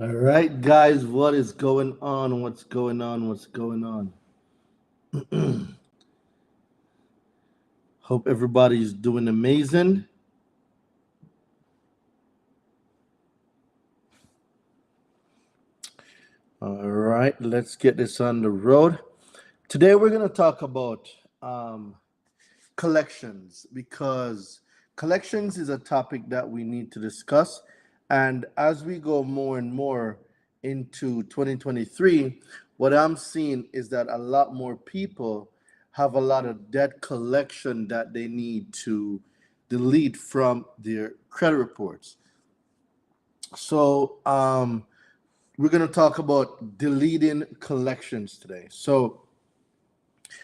All right, guys, what is going on? What's going on? What's going on? Hope everybody's doing amazing. All right, let's get this on the road. Today, we're going to talk about um, collections because collections is a topic that we need to discuss. And as we go more and more into 2023, what I'm seeing is that a lot more people have a lot of debt collection that they need to delete from their credit reports. So, we're going to talk about deleting collections today. So,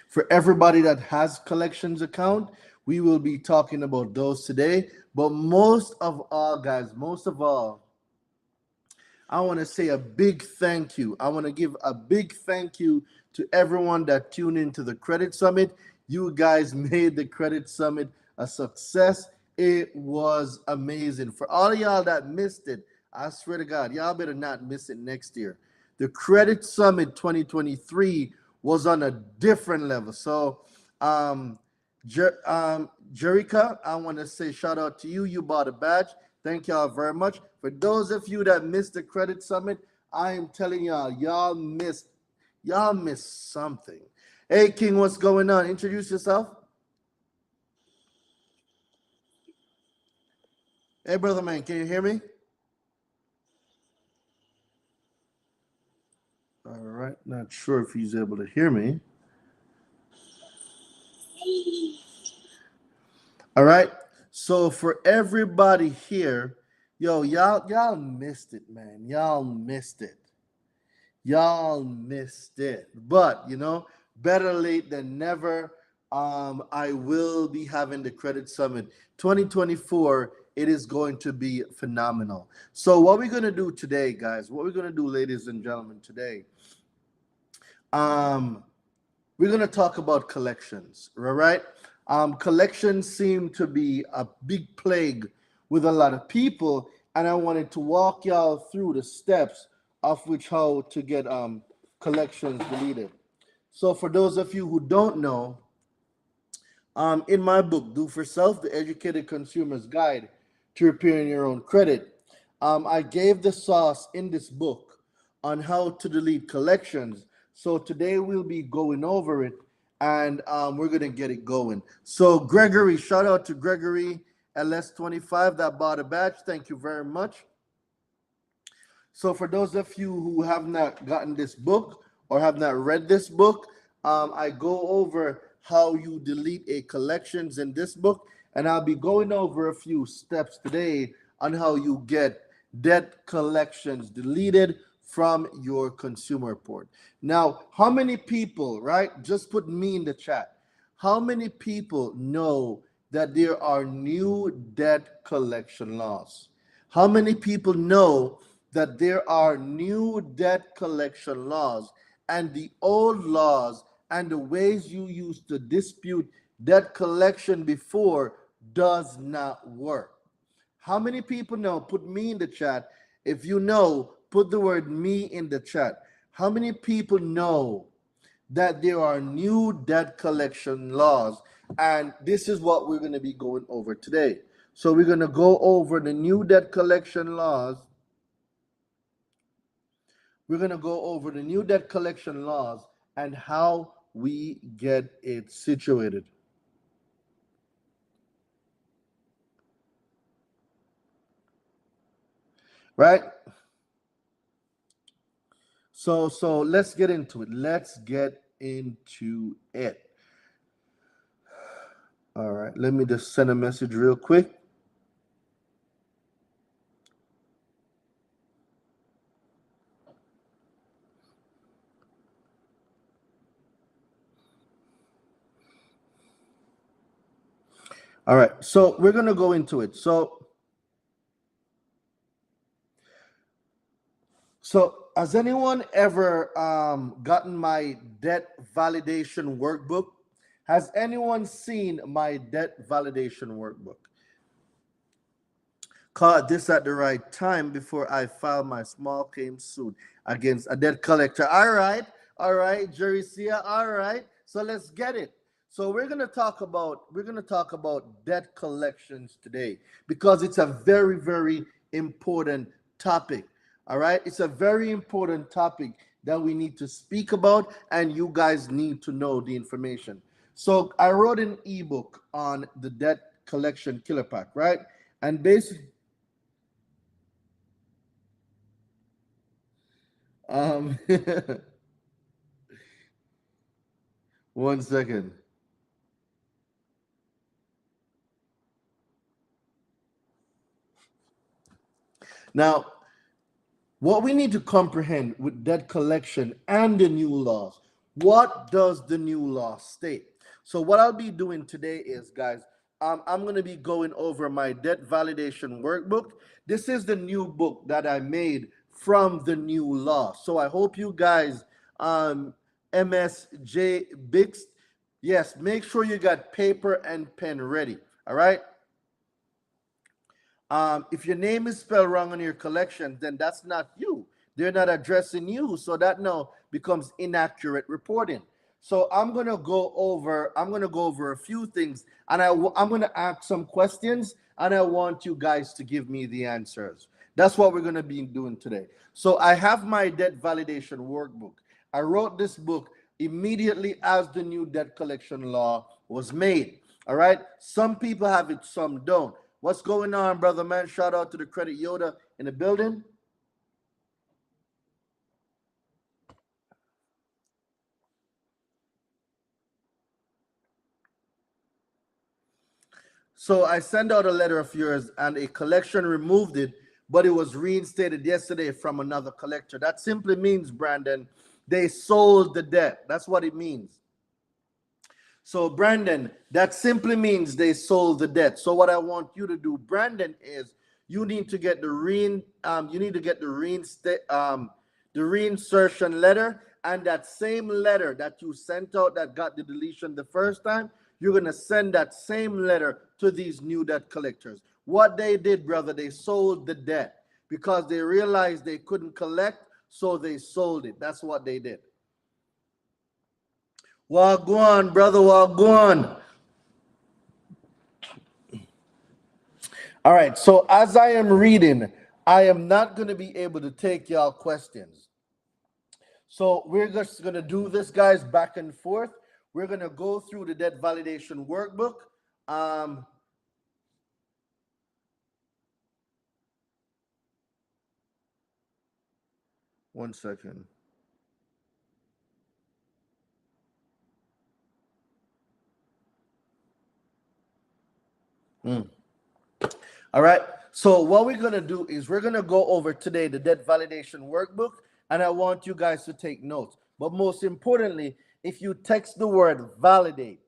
for everybody that has collections account, we will be talking about those today. But most of all, guys, most of all, I want to say a big thank you. I want to give a big thank you to everyone that tuned into the Credit Summit. You guys made the Credit Summit a success. It was amazing. For all of y'all that missed it, I swear to God, y'all better not miss it next year. The Credit Summit 2023 was on a different level. So, um, Jerica, I want to say shout out to you. You bought a badge. Thank y'all very much. For those of you that missed the Credit Summit, I am telling y'all, y'all missed something. Hey, King, what's going on? Introduce yourself. Hey, brother man, can you hear me? All right, not sure if he's able to hear me. All right. So for everybody here, yo, y'all missed it, man. Y'all missed it. Y'all missed it. But better late than never. I will be having the Credit Summit 2024. It is going to be phenomenal. So what we're gonna do today, guys, what we're gonna do, ladies and gentlemen, today, um, we're going to talk about collections, all right? Collections seem to be a big plague with a lot of people, and I wanted to walk y'all through the steps of which how to get collections deleted. So, for those of you who don't know, in my book, Do for Self, The Educated Consumer's Guide to Repairing Your Own Credit, I gave the sauce in this book on how to delete collections. So today we'll be going over it and we're going to get it going. So, Gregory, shout out to Gregory LS25 that bought a badge. Thank you very much. So, for those of you who have not gotten this book or have not read this book, I go over how you delete a collections in this book, and I'll be going over a few steps today on how you get debt collections deleted from your consumer report. Now, how many people, right? Just put me in the chat. How many people know that there are new debt collection laws? How many people know that there are new debt collection laws and the old laws and the ways you used to dispute debt collection before does not work? How many people know? Put me in the chat. If you know, put the word me in the chat. How many people know that there are new debt collection laws? And this is what we're going to be going over today. So we're going to go over the new debt collection laws. We're going to go over the new debt collection laws and how we get it situated. Right? So let's get into it. Let's get into it. All right, let me just send a message real quick. All right, so we're gonna go into it. So has anyone ever gotten my debt validation workbook? Has anyone seen my debt validation workbook? caught this at the right time before I file my small claim suit against a debt collector. All right, Jericia. All right, so let's get it. So we're gonna talk about debt collections today because it's a very very important topic. All right, it's a very important topic that we need to speak about, and you guys need to know the information. So I wrote an ebook on the debt collection killer pack, right? And basically, um, 1 second. Now, what we need to comprehend with debt collection and the new laws, what does the new law state? So, what I'll be doing today is, guys, I'm going to be going over my debt validation workbook. This is the new book that I made from the new law. So, I hope you guys, MSJ Bix, yes, make sure you got paper and pen ready. All right. If your name is spelled wrong on your collection, then that's not you. They're not addressing you, so that now becomes inaccurate reporting. So I'm gonna go over a few things, and I'm gonna ask some questions, and I want you guys to give me the answers. That's what we're gonna be doing today. So I have my debt validation workbook. I wrote this book immediately as the new debt collection law was made. All right. Some people have it, some don't. What's going on, brother man? Shout out to the Credit Yoda in the building. So I sent out a letter of yours and a collection removed it, but it was reinstated yesterday from another collector. That simply means, Brandon, they sold the debt. That's what it means. So, Brandon, that simply means they sold the debt. So, what I want you to do, Brandon, is you need to get the you need to get the reinsertion letter, and that same letter that you sent out that got the deletion the first time, you're gonna send that same letter to these new debt collectors. What they did, brother, they sold the debt because they realized they couldn't collect, so they sold it. That's what they did. Wagwan, brother, wagwan. All right, so as I am reading, I am not going to be able to take y'all questions. So we're just going to do this, guys, back and forth. We're going to go through the debt validation workbook. Um, 1 second. Mm. All right. So what we're gonna do is we're gonna go over today the debt validation workbook, and I want you guys to take notes. But most importantly, if you text the word validate,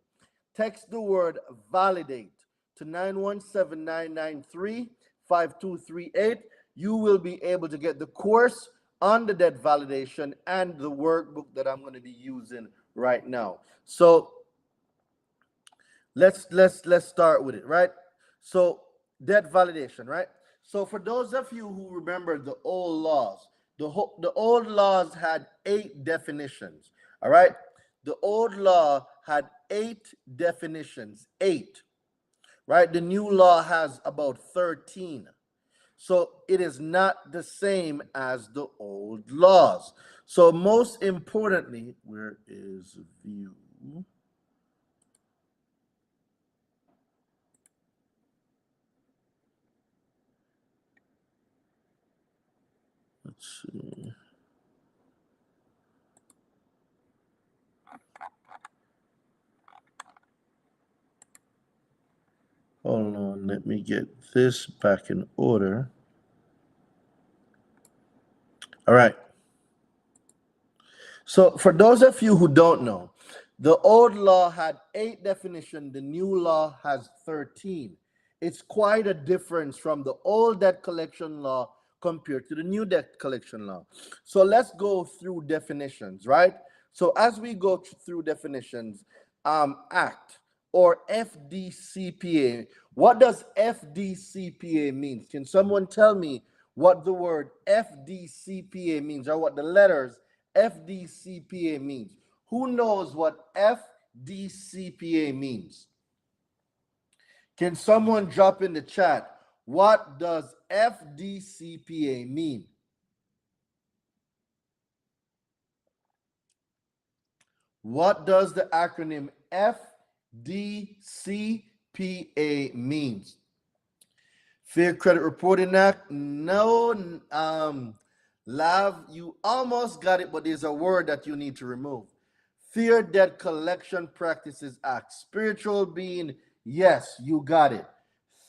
text the word validate to 917-993-5238. You will be able to get the course on the debt validation and the workbook that I'm going to be using right now. So let's start with it, right? So debt validation, right? So for those of you who remember the old laws, the old laws had 8 definitions. All right, the old law had 8 definitions, 8. Right, the new law has about 13. So it is not the same as the old laws. So most importantly, where is view? Let's see. Hold on, let me get this back in order. All right. So for those of you who don't know, the old law had 8 definitions, the new law has 13. It's quite a difference from the old debt collection law compared to the new debt collection law. So let's go through definitions, right? So as we go through definitions, act. or FDCPA? What does FDCPA mean? Can someone tell me what the word FDCPA means, or what the letters FDCPA means? Who knows what FDCPA means? Can someone drop in the chat? What does FDCPA mean? What does the acronym FDCPA means? Fair Credit Reporting Act? No, Lav, you almost got it, but there's a word that you need to remove. Fair Debt Collection Practices Act. Spiritual being, yes, you got it.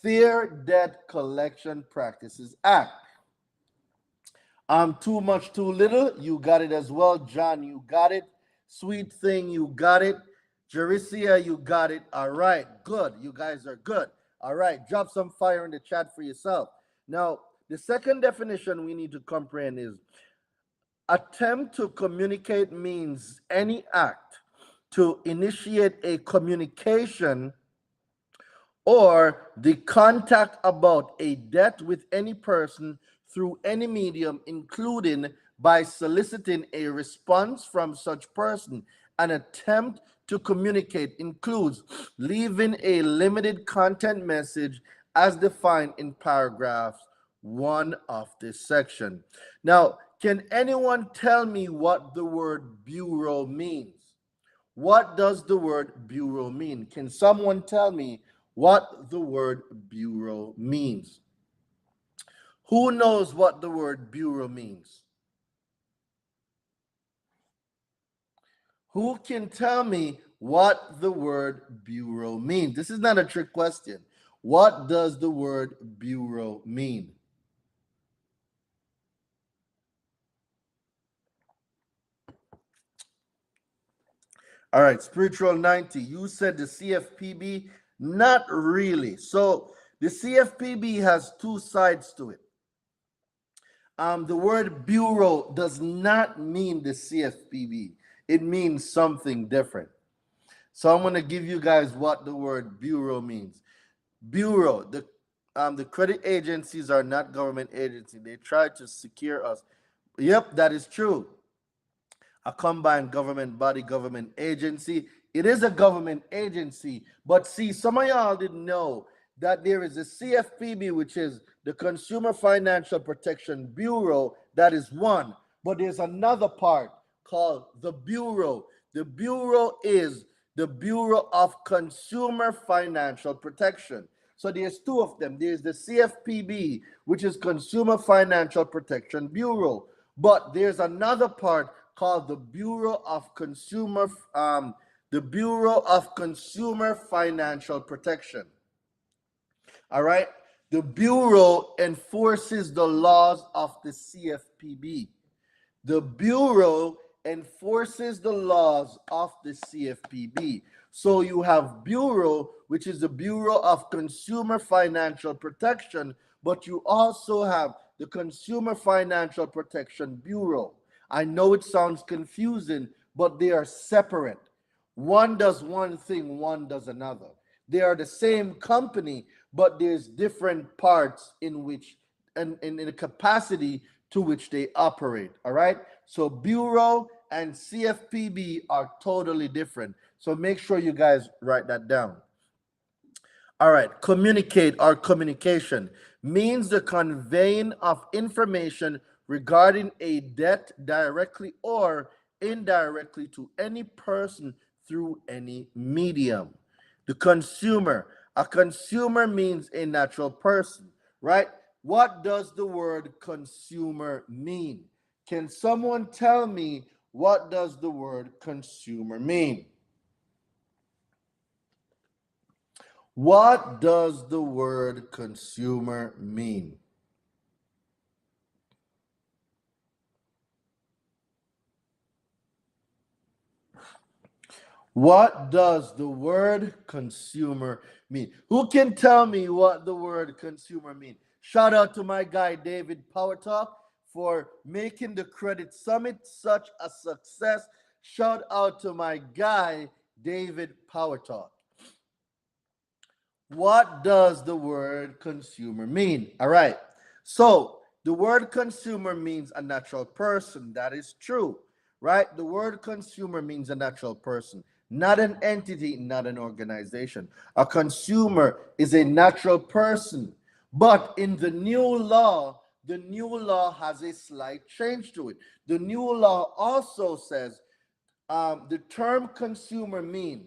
Fair Debt Collection Practices Act. Too much, too little. You got it as well. John, you got it. Sweet thing, you got it. Jaricia, you got it. All right, good. You guys are good. All right, drop some fire in the chat for yourself. Now, the second definition we need to comprehend is attempt to communicate means any act to initiate a communication or the contact about a debt with any person through any medium, including by soliciting a response from such person. An attempt to communicate includes leaving a limited content message as defined in paragraph 1 of this section. Now, can anyone tell me what the word bureau means? What does the word bureau mean? Can someone tell me what the word bureau means? Who knows what the word bureau means? Who can tell me what the word bureau means? This is not a trick question. What does the word bureau mean? All right, Spiritual 90, you said the CFPB. Not really. So the CFPB has two sides to it. The word bureau does not mean the CFPB. It means something different. So I'm going to give you guys what the word bureau means. Bureau, the credit agencies are not government agencies. They try to secure us. Yep, that is true. A combined government body, government agency. It is a government agency. But see, some of y'all didn't know that there is a CFPB, which is the Consumer Financial Protection Bureau. That is one. But there's another part called the Bureau. The Bureau is the Bureau of Consumer Financial Protection. So there's two of them. There's the CFPB, which is Consumer Financial Protection Bureau. But there's another part called the Bureau of Consumer Financial Protection. All right. The Bureau enforces the laws of the CFPB. The Bureau enforces the laws of the CFPB. So you have Bureau, which is the Bureau of Consumer Financial Protection, but you also have the Consumer Financial Protection Bureau. I know it sounds confusing, but they are separate. One does one thing, one does another. They are the same company, but there's different parts in which, and in the capacity to which they operate. All right. So Bureau and CFPB are totally different. So make sure you guys write that down. All right. Communicate or communication means the conveying of information regarding a debt directly or indirectly to any person through any medium. The consumer. A consumer means a natural person, right? What does the word consumer mean? Can someone tell me what does the word consumer mean? What does the word consumer mean? What does the word consumer mean? Who can tell me what the word consumer mean? Shout out to my guy David Powertalk for making the Credit Summit such a success. Shout out to my guy David Powertalk. What does the word consumer mean? All right. So the word consumer means a natural person. That is true, right? The word consumer means a natural person, not an entity, not an organization. A consumer is a natural person. But in the new law has a slight change to it. The new law also says the term consumer mean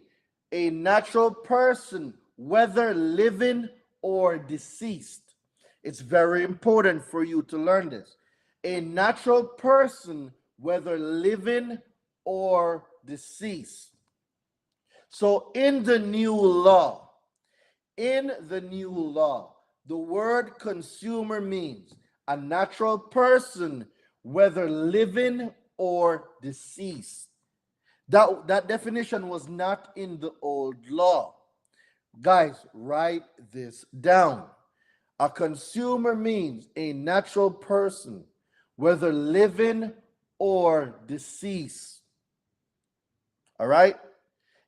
a natural person, whether living or deceased. It's very important for you to learn this. A natural person, whether living or deceased. So in the new law, the word consumer means a natural person, whether living or deceased. That definition was not in the old law. Guys, write this down. A consumer means a natural person, whether living or deceased. All right?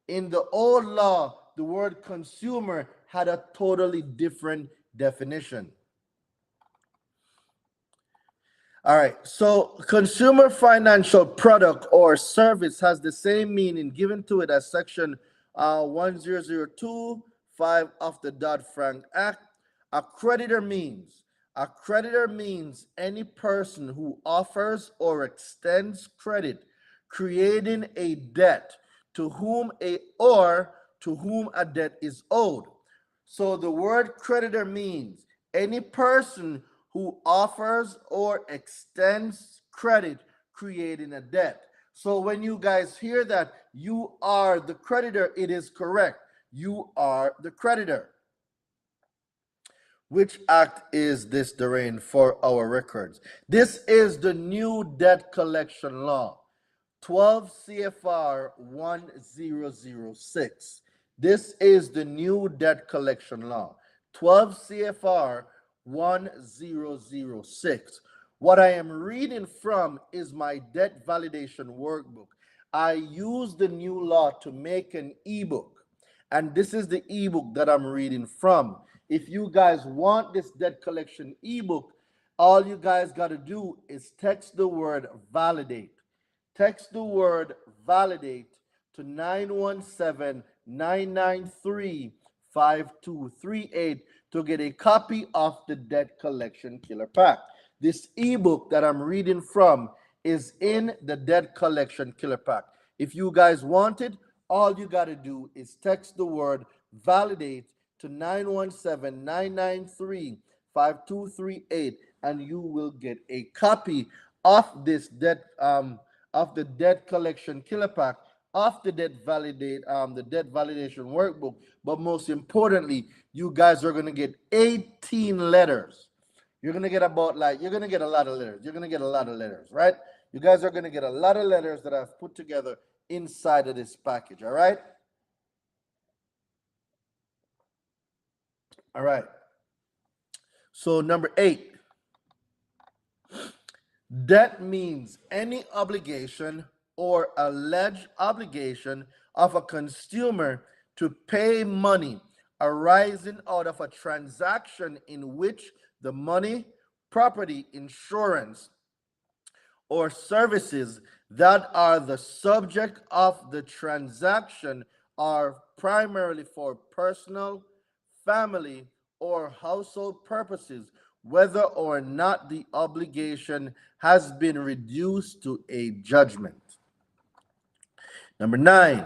In the old law, the word consumer had a totally different definition. All right, so consumer financial product or service has the same meaning given to it as section 1002 5 of the Dodd-Frank Act. A creditor means any person who offers or extends credit, creating a debt to whom a debt is owed. So the word creditor means any person who offers or extends credit, creating a debt. So when you guys hear that you are the creditor, it is correct. You are the creditor. Which act is this, Doreen, for our records? This is the new debt collection law, 12 CFR 1006. This is the new debt collection law, 12 CFR 1006. What I am reading from is my debt validation workbook. I use the new law to make an ebook, and this is the ebook that I'm reading from. If you guys want this debt collection ebook, all you guys got to do is text the word validate. Text the word validate to 917-993-5238 to get a copy of the Debt Collection Killer Pack. This ebook that I'm reading from is in the Debt Collection Killer Pack. If you guys want it, all you got to do is text the word validate to 917-993-5238 and you will get a copy of this debt collection killer pack, of the debt validation workbook. But most importantly, you guys are going to get 18 letters. You're going to get you're going to get a lot of letters. You're going to get a lot of letters, right? You guys are going to get a lot of letters that I've put together inside of this package, all right? All right. So number 8, debt means any obligation or alleged obligation of a consumer to pay money arising out of a transaction in which the money, property, insurance, or services that are the subject of the transaction are primarily for personal, family, or household purposes, whether or not the obligation has been reduced to a judgment. Number 9,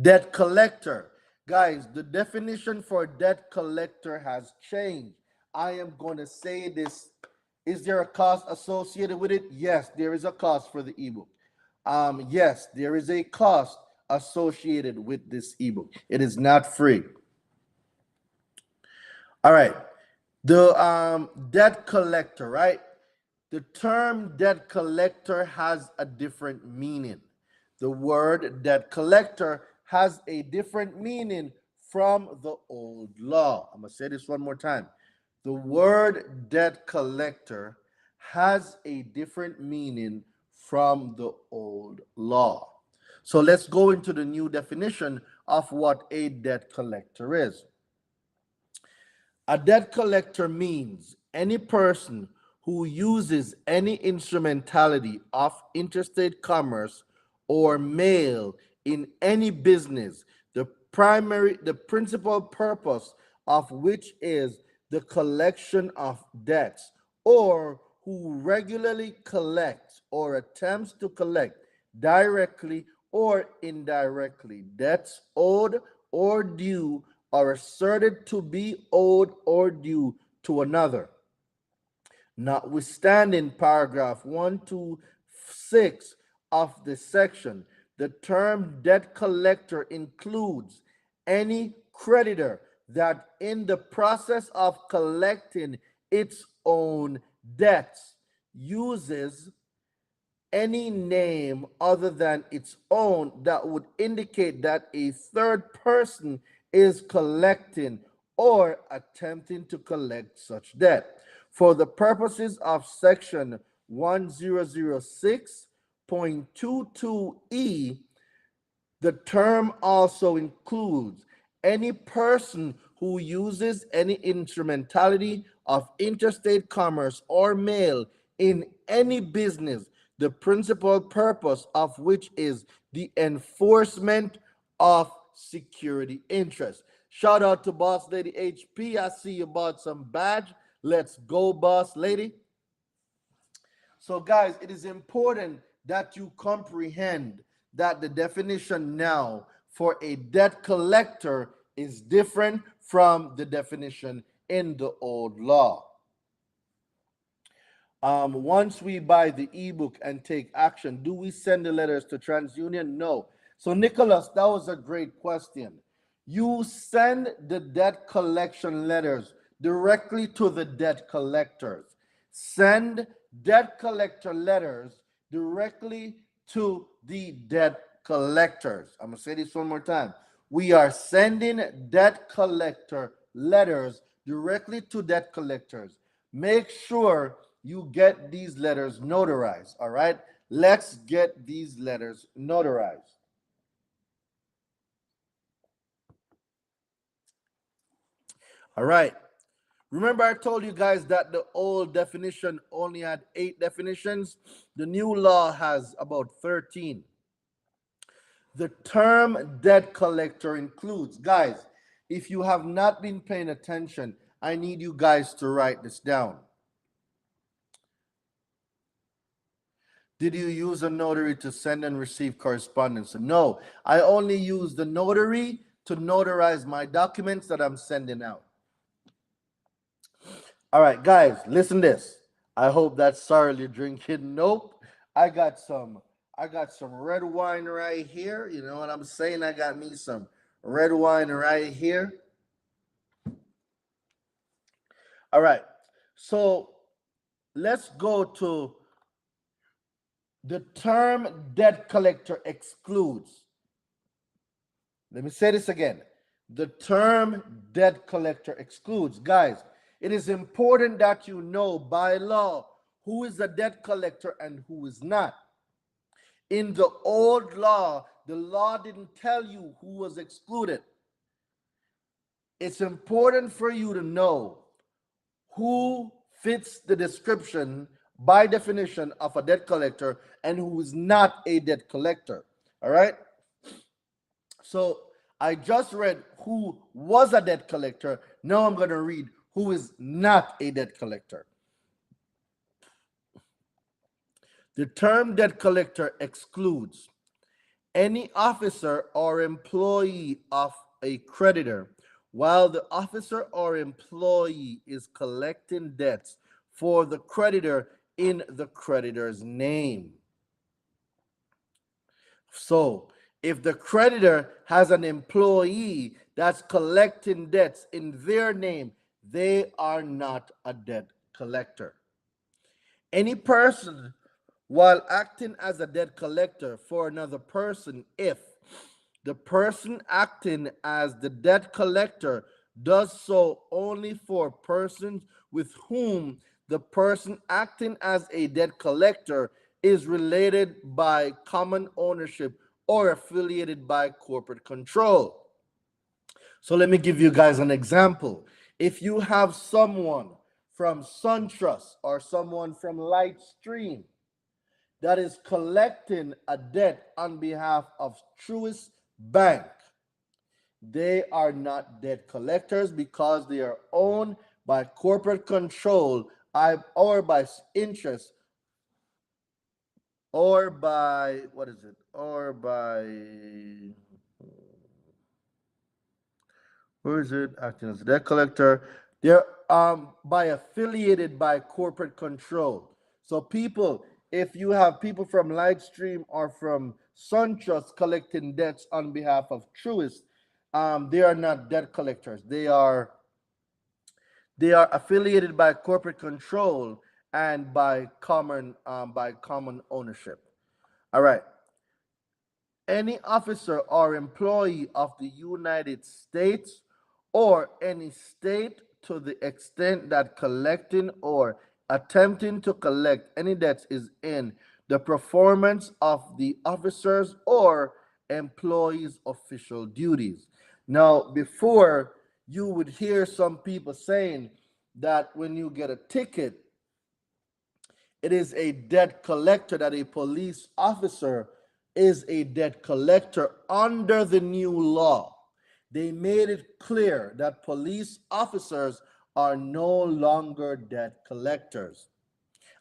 debt collector. Guys, the definition for debt collector has changed. I am going to say this. Is there a cost associated with it? Yes, there is a cost for the ebook. Yes, there is a cost associated with this ebook. It is not free. All right. The debt collector, right? The term debt collector has a different meaning. The word debt collector has a different meaning from the old law. I'm going to say this one more time. The word debt collector has a different meaning from the old law. So let's go into the new definition of what a debt collector is. A debt collector means any person who uses any instrumentality of interstate commerce or mail in any business, the principal purpose of which is the collection of debts, or who regularly collects or attempts to collect directly or indirectly debts owed or due are asserted to be owed or due to another. Notwithstanding paragraph 126 of the section, the term debt collector includes any creditor that in the process of collecting its own debts uses any name other than its own that would indicate that a third person is collecting or attempting to collect such debt. For the purposes of section 1006.22e, the term also includes any person who uses any instrumentality of interstate commerce or mail in any business, the principal purpose of which is the enforcement of security interests. Shout out to Boss Lady HP. I see you bought some badge. Let's go, Boss Lady. So, guys, it is important that you comprehend that the definition now for a debt collector is different from the definition in the old law. Once we buy the ebook and take action, do we send the letters to TransUnion? No. So, Nicholas, that was a great question. You send the debt collection letters directly to the debt collectors. Send debt collector letters directly to the debt collectors. I'm going to say this one more time. We are sending debt collector letters directly to debt collectors. Make sure you get these letters notarized. All right, let's get these letters notarized. All right, remember I told you guys that the old definition only had 8 definitions. The new law has about 13. The term debt collector includes, guys, if you have not been paying attention, I need you guys to write this down. Did you use a notary to send and receive correspondence? No, I only use the notary to notarize my documents that I'm sending out. All right, guys, listen this. I hope that's sorely drinking. Nope. I got some red wine right here. You know what I'm saying? I got me some red wine right here. All right. So let's go to the term debt collector excludes. Let me say this again. The term debt collector excludes. Guys, it is important that you know by law who is a debt collector and who is not. In the old law, the law didn't tell you who was excluded. It's important for you to know who fits the description by definition of a debt collector and who is not a debt collector. All right? So I just read who was a debt collector. Now I'm going to read who is not a debt collector. The term debt collector excludes any officer or employee of a creditor while the officer or employee is collecting debts for the creditor in the creditor's name. So, if the creditor has an employee that's collecting debts in their name, they are not a debt collector. Any person, while acting as a debt collector for another person, if the person acting as the debt collector does so only for persons with whom the person acting as a debt collector is related by common ownership or affiliated by corporate control. So let me give you guys an example. If you have someone from SunTrust or someone from Lightstream that is collecting a debt on behalf of Truist Bank, they are not debt collectors because they are owned by corporate control or by interest or by what is it? Or by who is it acting as a debt collector? They're by affiliated by corporate control. So people, if you have people from Lightstream or from SunTrust collecting debts on behalf of Truist, they are not debt collectors. They are affiliated by corporate control and by common ownership. All right. Any officer or employee of the United States or any state to the extent that collecting or attempting to collect any debts is in the performance of the officers or employees' official duties. Now, before you would hear some people saying that when you get a ticket, it is a debt collector, that a police officer is a debt collector under the new law. They made it clear that police officers are no longer debt collectors.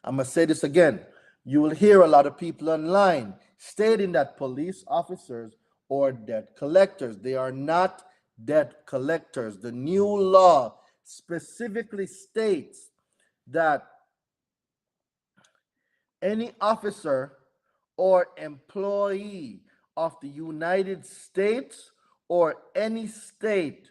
I'm going to say this again. You will hear a lot of people online stating that police officers are debt collectors. They are not debt collectors. The new law specifically states that any officer or employee of the United States or any state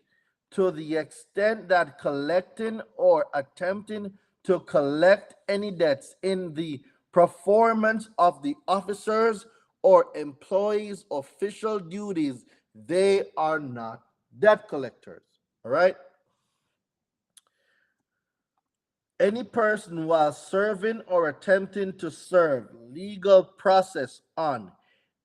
to the extent that collecting or attempting to collect any debts in the performance of the officers or employees' official duties, they are not debt collectors. All right? Any person while serving or attempting to serve legal process on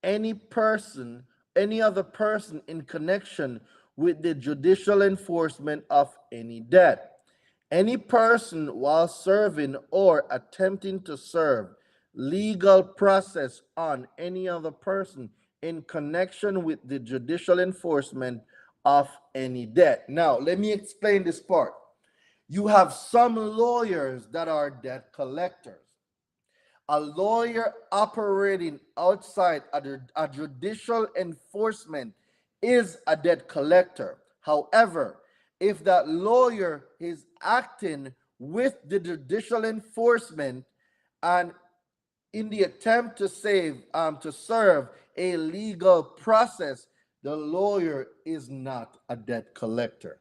any person, any other person in connection with the judicial enforcement of any debt. Any person while serving or attempting to serve legal process on any other person in connection with the judicial enforcement of any debt. Now, let me explain this part. You have some lawyers that are debt collectors. A lawyer operating outside a judicial enforcement is a debt collector. However, if that lawyer is acting with the judicial enforcement and in the attempt to serve a legal process, the lawyer is not a debt collector.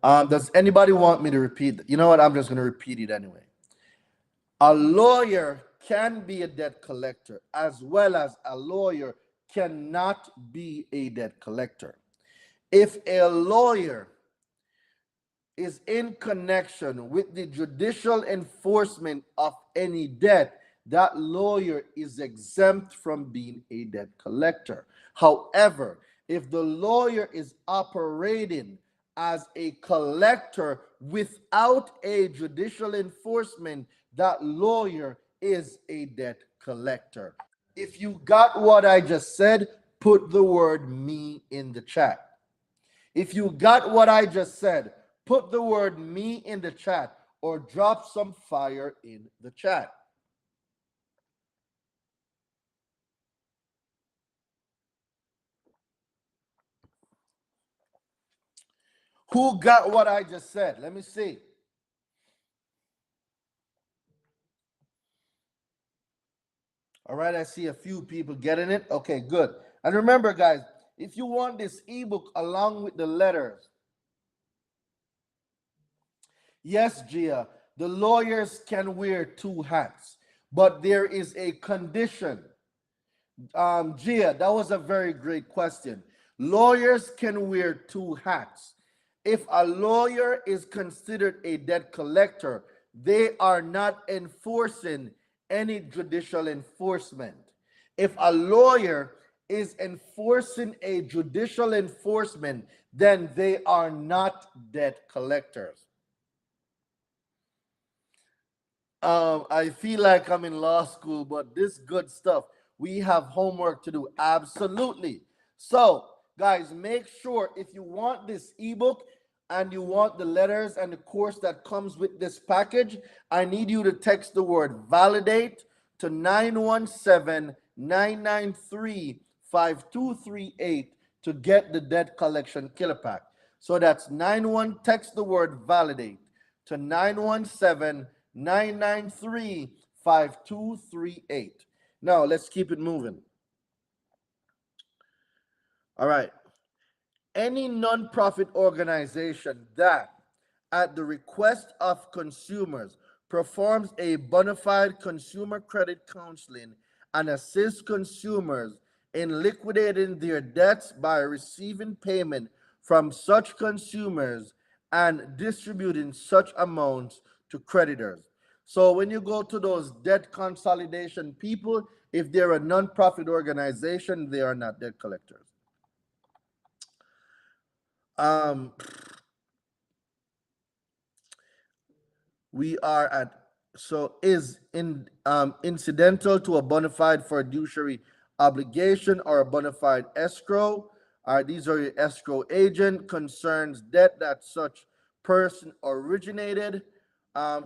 Does anybody want me to repeat that? You know what? I'm just going to repeat it anyway. A lawyer can be a debt collector as well as a lawyer cannot be a debt collector. If a lawyer is in connection with the judicial enforcement of any debt, that lawyer is exempt from being a debt collector. However, if the lawyer is operating as a collector without a judicial enforcement, that lawyer is a debt collector. If you got what I just said, put the word me in the chat. If you got what I just said, put the word me in the chat or drop some fire in the chat. Who got what I just said? Let me see. All right, I see a few people getting it. Okay, good. And remember, guys, if you want this ebook along with the letters, yes, Gia, the lawyers can wear two hats, but there is a condition. Gia, that was a very great question. Lawyers can wear two hats. If a lawyer is considered a debt collector, they are not enforcing any judicial enforcement. If a lawyer is enforcing a judicial enforcement, then they are not debt collectors. I feel like I'm in law school, but this good stuff. We have homework to do. Absolutely. So, guys, make sure if you want this ebook and you want the letters and the course that comes with this package, I need you to text the word validate to 917-993-5238 to get the debt collection killer pack. So that's 91, text the word validate to 917-993-5238. Now, let's keep it moving. All right. Any nonprofit organization that, at the request of consumers, performs a bona fide consumer credit counseling and assists consumers in liquidating their debts by receiving payment from such consumers and distributing such amounts to creditors. So when you go to those debt consolidation people, if they're a nonprofit organization, they are not debt collectors. Um, we are at, so is in incidental to a bona fide fiduciary obligation or a bona fide escrow. These are your escrow agent. Concerns debt that such person originated.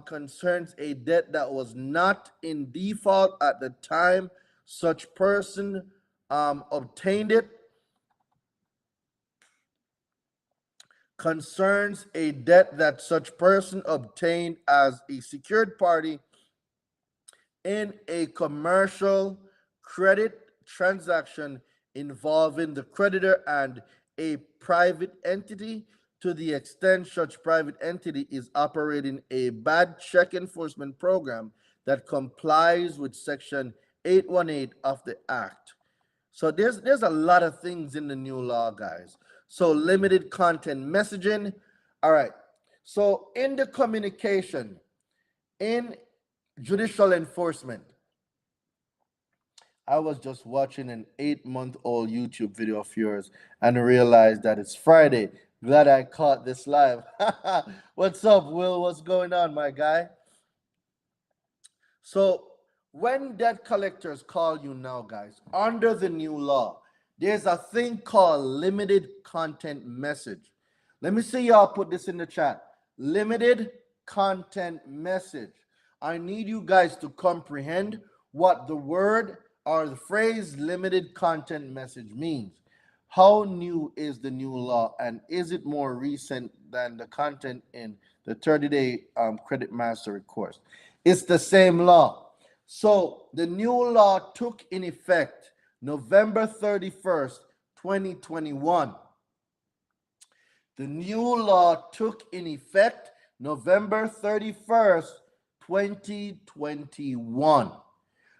Concerns a debt that was not in default at the time such person obtained it. Concerns a debt that such person obtained as a secured party in a commercial credit transaction involving the creditor and a private entity, to the extent such private entity is operating a bad check enforcement program that complies with section 818 of the act. So there's a lot of things in the new law, guys. So limited content messaging. All right. So in the communication, in judicial enforcement, I was just watching an 8-month-old YouTube video of yours and realized that it's Friday. Glad I caught this live. What's up, Will? What's going on, my guy? So when debt collectors call you now, guys, under the new law, there's a thing called limited content message. Let me see y'all put this in the chat. Limited content message. I need you guys to comprehend what the word or the phrase limited content message means. How new is the new law, and is it more recent than the content in the 30-day credit mastery course? It's the same law. So the new law took in effect November 31st, 2021. The new law took in effect November 31st, 2021.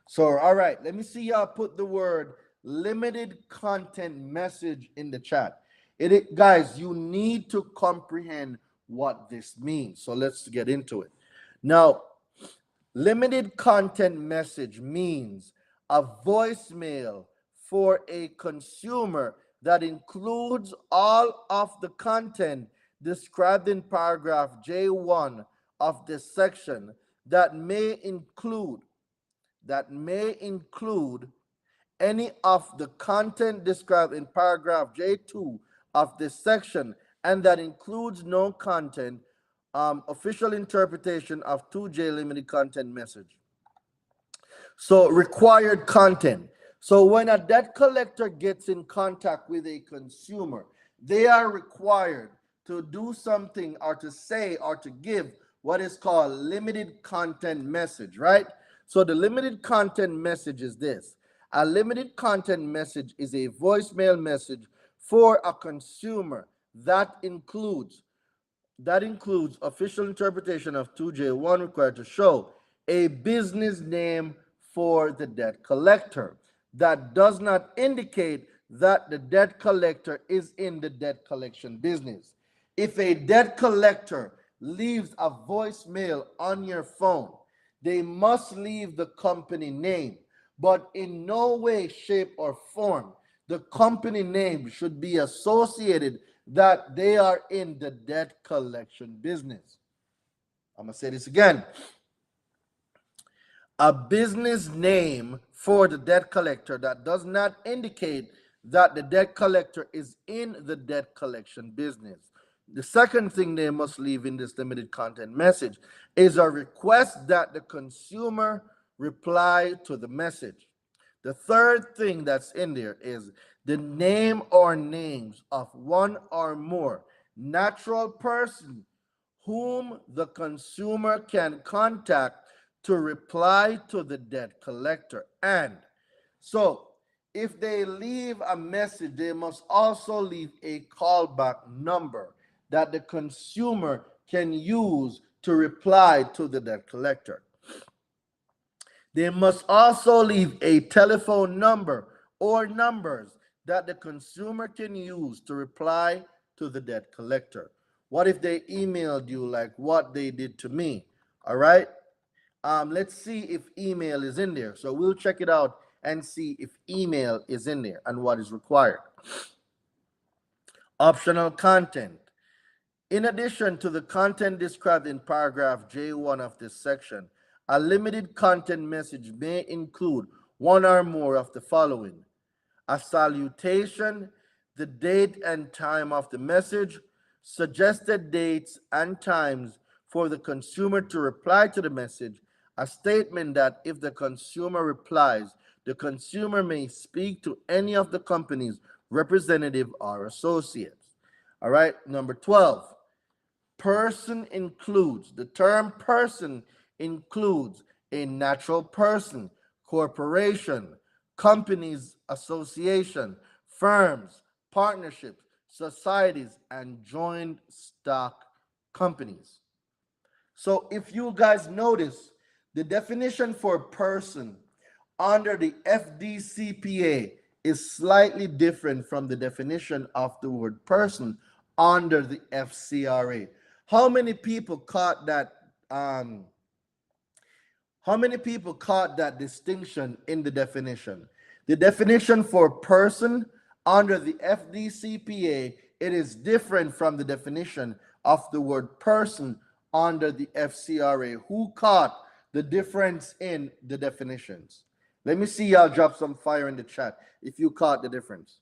So, all right, let me see y'all put the word limited content message in the chat. Guys, you need to comprehend what this means. So let's get into it. Now, limited content message means a voicemail for a consumer that includes all of the content described in paragraph J1 of this section that may include any of the content described in paragraph J2 of this section, and that includes no content, official interpretation of 2J limited content message. So required content. So when a debt collector gets in contact with a consumer, they are required to do something or to say or to give what is called limited content message, right? So the limited content message is this. A limited content message is a voicemail message for a consumer that includes official interpretation of 2J1 required to show a business name for the debt collector that does not indicate that the debt collector is in the debt collection business. If a debt collector leaves a voicemail on your phone, they must leave the company name, but in no way, shape, or form the company name should be associated that they are in the debt collection business. I'm going to say this again. A business name for the debt collector that does not indicate that the debt collector is in the debt collection business. The second thing they must leave in this limited content message is a request that the consumer reply to the message. The third thing that's in there is the name or names of one or more natural person whom the consumer can contact to reply to the debt collector. And so, if they leave a message, they must also leave a callback number that the consumer can use to reply to the debt collector. They must also leave a telephone number or numbers that the consumer can use to reply to the debt collector. What if they emailed you like what they did to me? All right. Let's see if email is in there. So we'll check it out and see if email is in there and what is required. Optional content. In addition to the content described in paragraph J1 of this section, a limited content message may include one or more of the following: a salutation, the date and time of the message, suggested dates and times for the consumer to reply to the message, a statement that if the consumer replies, the consumer may speak to any of the company's representative or associates. All right, number 12. Person includes, the term person includes a natural person, corporation, companies, association, firms, partnerships, societies, and joint stock companies. So if you guys notice, the definition for person under the FDCPA is slightly different from the definition of the word person under the FCRA. How many people caught that? How many people caught that distinction in the definition? The definition for person under the FDCPA, it is different from the definition of the word person under the FCRA. Who caught the difference in the definitions? Let me see y'all drop some fire in the chat if you caught the difference.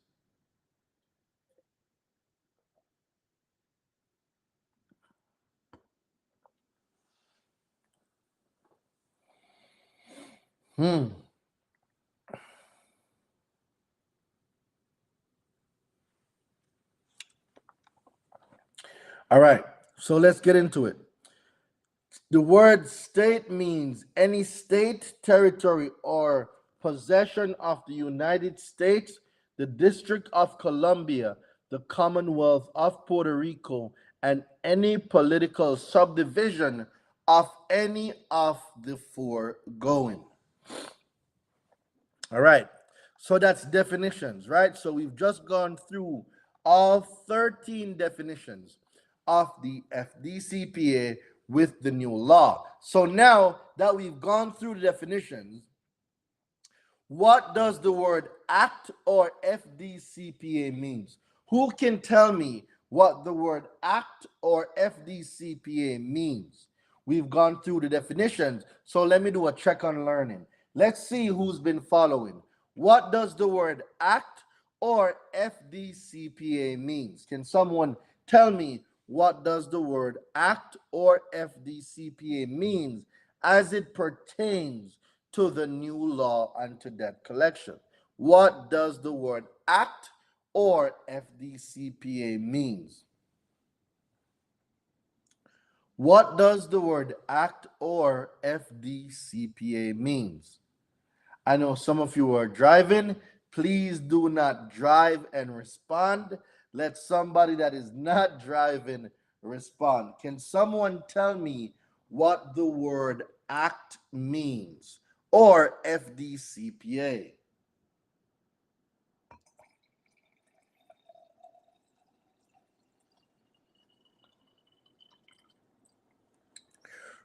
All right, so let's get into it. The word state means any state, territory, or possession of the United States, the District of Columbia, the Commonwealth of Puerto Rico, and any political subdivision of any of the foregoing. All right, so that's definitions, right? So we've just gone through all 13 definitions of the FDCPA with the new law. So now that we've gone through the definitions, what does the word act or FDCPA means? Who can tell me what the word act or FDCPA means? We've gone through the definitions, so let me do a check on learning. Let's see who's been following. What does the word act or FDCPA means? Can someone tell me what does the word act or FDCPA means as it pertains to the new law and to debt collection? What does the word act or FDCPA means? What does the word act or FDCPA means? I know some of you are driving. Please do not drive and respond. Let somebody that is not driving respond. Can someone tell me what the word act means or FDCPA?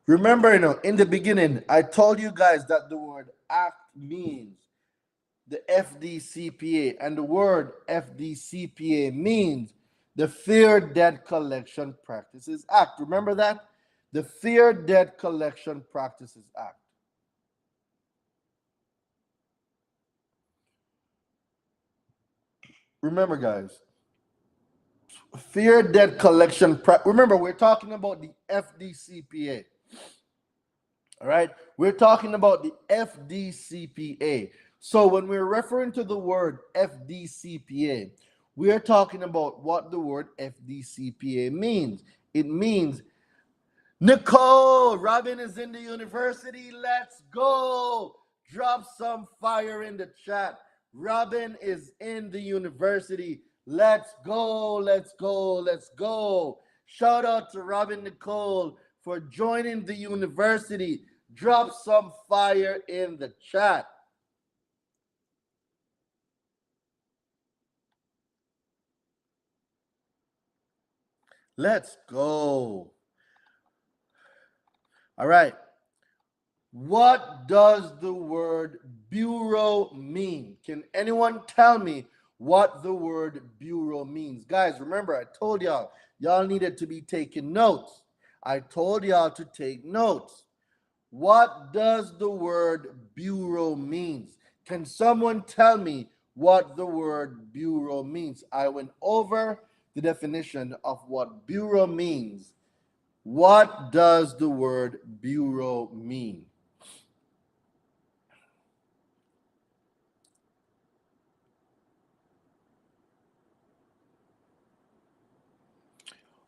Remember, in the beginning, I told you guys that the word act means the FDCPA, and the word FDCPA means the Fair Debt Collection Practices Act. Remember that? The Fair Debt Collection Practices Act. Remember, guys, Fair Debt Collection. Remember, we're talking about the FDCPA. All right, we're talking about the FDCPA. So when we're referring to the word FDCPA, we are talking about what the word FDCPA means. It means, Nicole, Robin is in the university. Let's go. Drop some fire in the chat. Robin is in the university. Let's go, let's go, let's go. Shout out to Robin Nicole for joining the university. Drop some fire in the chat. Let's go. All right. What does the word bureau mean? Can anyone tell me what the word bureau means? Guys, remember, I told y'all needed to be taking notes. I told y'all to take notes. What does the word bureau means? Can someone tell me what the word bureau means? I went over the definition of what bureau means. What does the word bureau mean?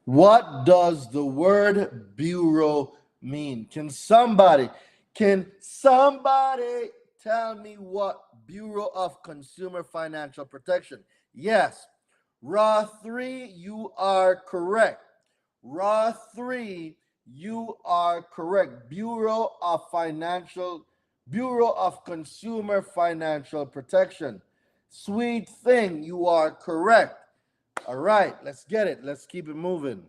What does the word bureau mean? Can somebody tell me what Bureau of Consumer Financial Protection? Yes. Raw 3, you are correct. Raw 3, you are correct. Bureau of Consumer Financial Protection. Sweet thing, you are correct. All right, let's get it. Let's keep it moving.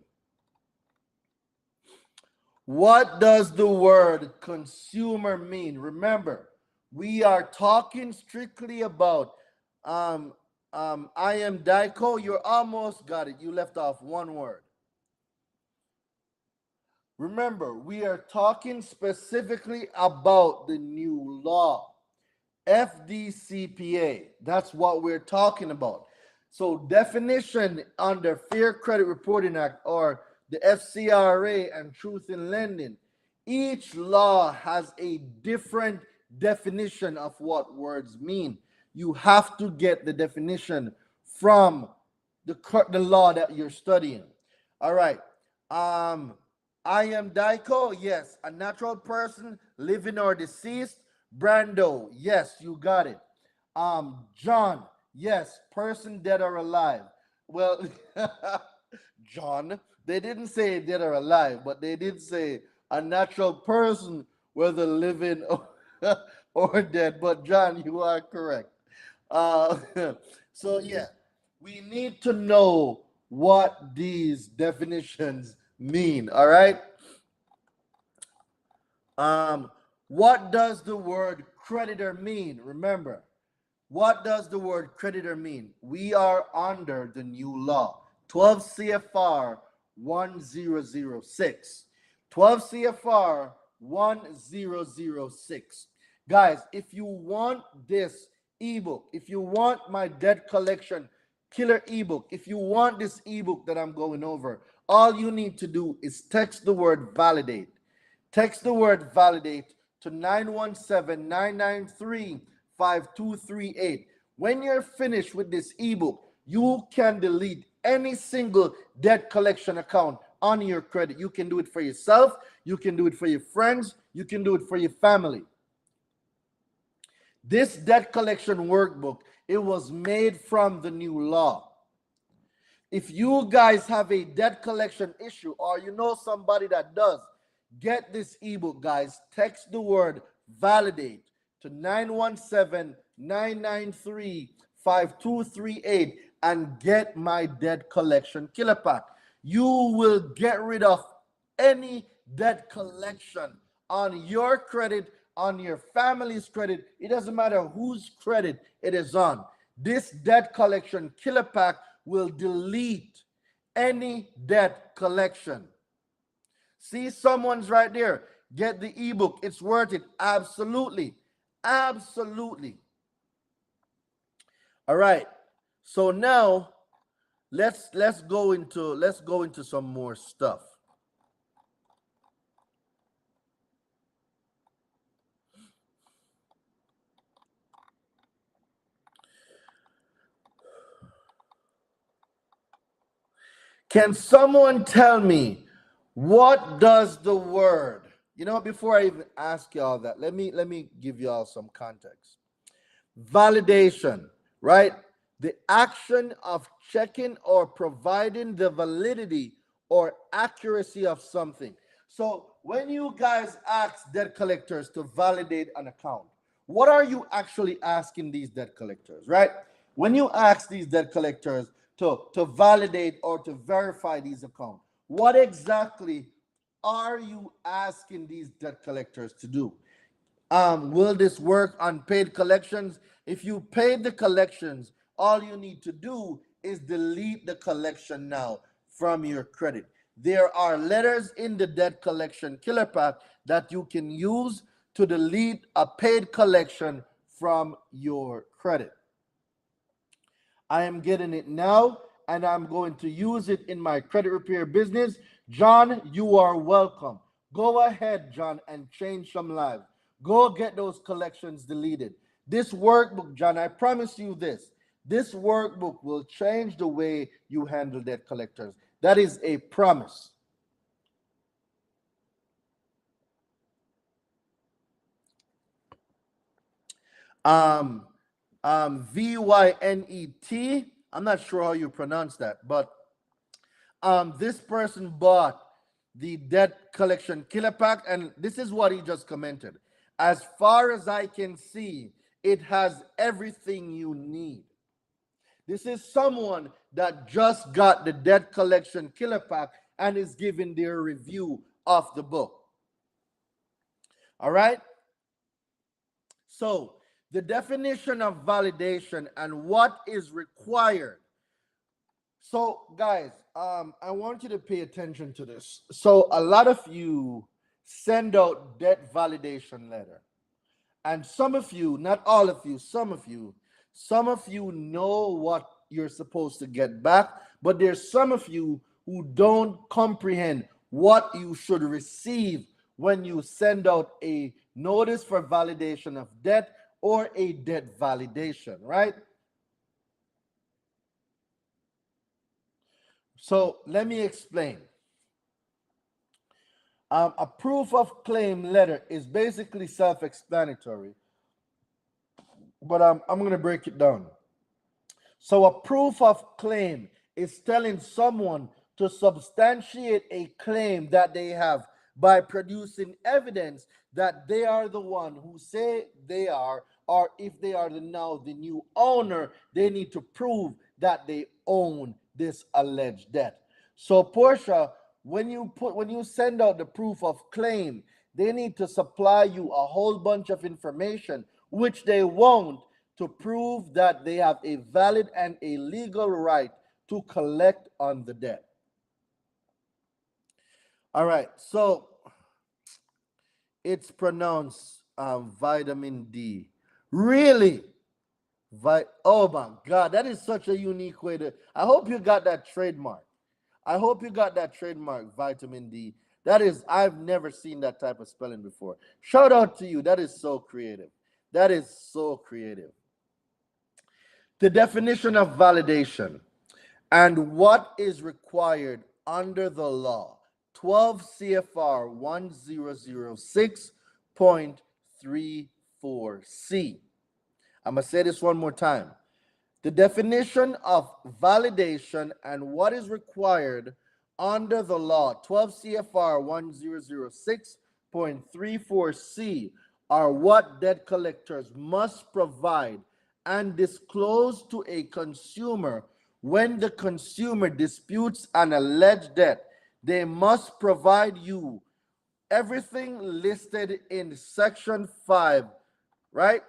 What does the word consumer mean? Remember, we are talking strictly about I am Daiko. You almost got it. You left off one word. Remember, we are talking specifically about the new law, FDCPA. That's what we're talking about. So definition under Fair Credit Reporting Act or the FCRA and Truth in Lending, each law has a different definition of what words mean. You have to get the definition from the law that you're studying. All right. I am Daiko. Yes. A natural person, living or deceased. Brando. Yes, you got it. John. Yes, person dead or alive. Well, John, they didn't say dead or alive, but they did say a natural person, whether living or dead. But John, you are correct. Uh, so yeah, we need to know what these definitions mean. All right. What does the word creditor mean? Remember, what does the word creditor mean? We are under the new law, 12 CFR 1006. 12 CFR 1006. Guys, if you want this ebook, if you want my debt collection killer ebook, if you want this ebook that I'm going over, all you need to do is text the word validate. Text the word validate to 917-993-5238. When you're finished with this ebook, you can delete any single debt collection account on your credit. You can do it for yourself, you can do it for your friends, you can do it for your family. This debt collection workbook, it was made from the new law. If you guys have a debt collection issue or you know somebody that does, get this ebook, guys. Text the word validate to 917-993-5238 and get my debt collection killer pack. You will get rid of any debt collection on your credit on your family's credit. It doesn't matter whose credit it is on. This debt collection killer pack will delete any debt collection. See, someone's right there. Get the ebook. It's worth it. Absolutely. Absolutely. All right. So now let's go into some more stuff. Can someone tell me what does the word? You know, before I even ask y'all that, let me give y'all some context. Validation, right? The action of checking or providing the validity or accuracy of something. So when you guys ask debt collectors to validate an account, what are you actually asking these debt collectors, right? When you ask these debt collectors to validate or to verify these accounts, what exactly are you asking these debt collectors to do? Will this work on paid collections? If you paid the collections, all you need to do is delete the collection now from your credit. There are letters in the debt collection killer pack that you can use to delete a paid collection from your credit. I am getting it now, and I'm going to use it in my credit repair business. John, you are welcome. Go ahead, John, and change some lives. Go get those collections deleted. This workbook, John, I promise you this. This workbook will change the way you handle debt collectors. That is a promise. VYNET. I'm not sure how you pronounce that, but this person bought the debt collection killer pack, and this is what he just commented. As far as I can see, it has everything you need. This is someone that just got the debt collection killer pack and is giving their review of the book. All right? So, the definition of validation and what is required. So, guys, I want you to pay attention to this. So, a lot of you send out debt validation letter. And some of you, not all of you, some of you know what you're supposed to get back, but there's some of you who don't comprehend what you should receive when you send out a notice for validation of debt or a debt validation, right? So let me explain. A proof of claim letter is basically self-explanatory, but I'm going to break it down. So a proof of claim is telling someone to substantiate a claim that they have by producing evidence that they are the one who say they are, or if they are now the new owner, they need to prove that they own this alleged debt. So Portia, when you send out the proof of claim, they need to supply you a whole bunch of information, which they won't, to prove that they have a valid and a legal right to collect on the debt. All right, so it's pronounced vitamin D. Really? Oh my God, that is such a unique way to. I hope you got that trademark. I hope you got that trademark, vitamin D. That is, I've never seen that type of spelling before. Shout out to you. That is so creative. That is so creative. The definition of validation and what is required under the law. 12 CFR 1006.34C. I'm going to say this one more time. The definition of validation and what is required under the law, 12 CFR 1006.34C, are what debt collectors must provide and disclose to a consumer when the consumer disputes an alleged debt. They must provide you everything listed in section 5, right?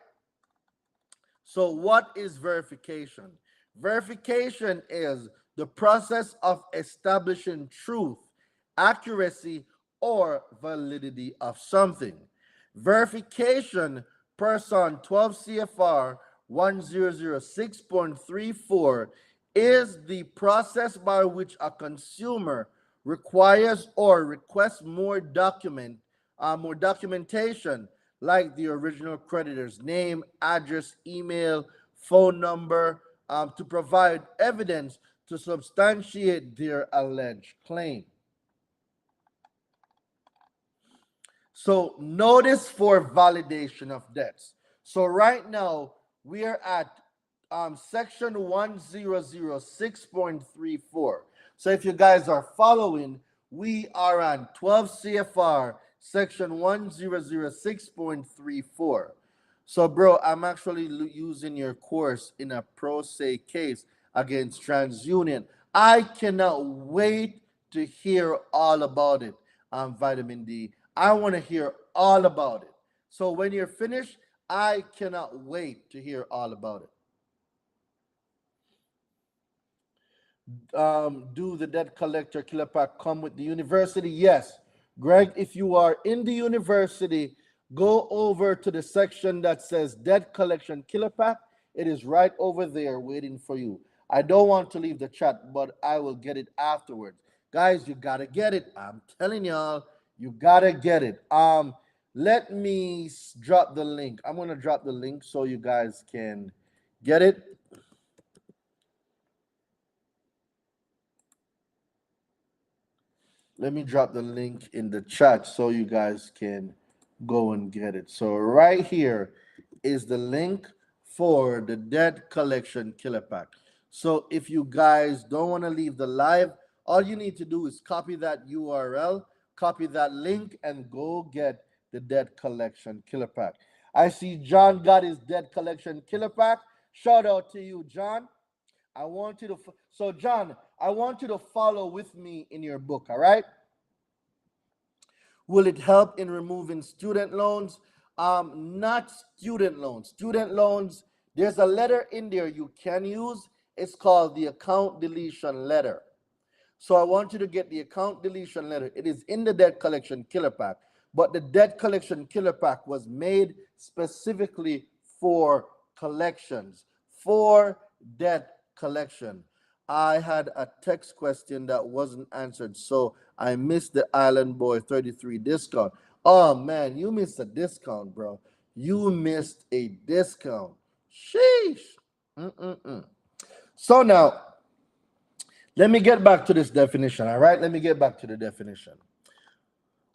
So what is verification? Verification is the process of establishing truth, accuracy, or validity of something. Verification person 12 CFR 1006.34 is the process by which a consumer requires or requests more documentation, like the original creditor's name, address, email, phone number, to provide evidence to substantiate their alleged claim. So notice for validation of debts. So right now we are at section 1006.34. So if you guys are following, we are on 12 CFR section 1006.34. So bro, I'm actually using your course in a pro se case against TransUnion. I cannot wait to hear all about it, vitamin D. I want to hear all about it. So when you're finished, I cannot wait to hear all about it. Do the debt collector killer pack come with the university? Yes. Greg, if you are in the university, go over to the section that says debt collection killer pack. It is right over there waiting for you. I don't want to leave the chat, but I will get it afterwards. Guys, you gotta get it. I'm telling y'all, you gotta get it. Let me drop the link. I'm gonna drop the link so you guys can get it. Let me drop the link in the chat so you guys can go and get it. So right here is the link for the debt collection killer pack. So if you guys don't want to leave the live, all you need to do is copy that URL, copy that link, and go get the debt collection killer pack. I see John got his debt collection killer pack. Shout out to you, John. I want you to, so John, I want you to follow with me in your book, all right? Will it help in removing student loans? Not student loans. Student loans, there's a letter in there you can use. It's called the account deletion letter. So I want you to get the account deletion letter. It is in the debt collection killer pack, but the debt collection killer pack was made specifically for collections, for debt collection. I had a text question that wasn't answered, so I missed the Island Boy 33 discount. Oh man, you missed a discount, bro. You missed a discount. Sheesh. So now, let me get back to this definition, all right? Let me get back to the definition.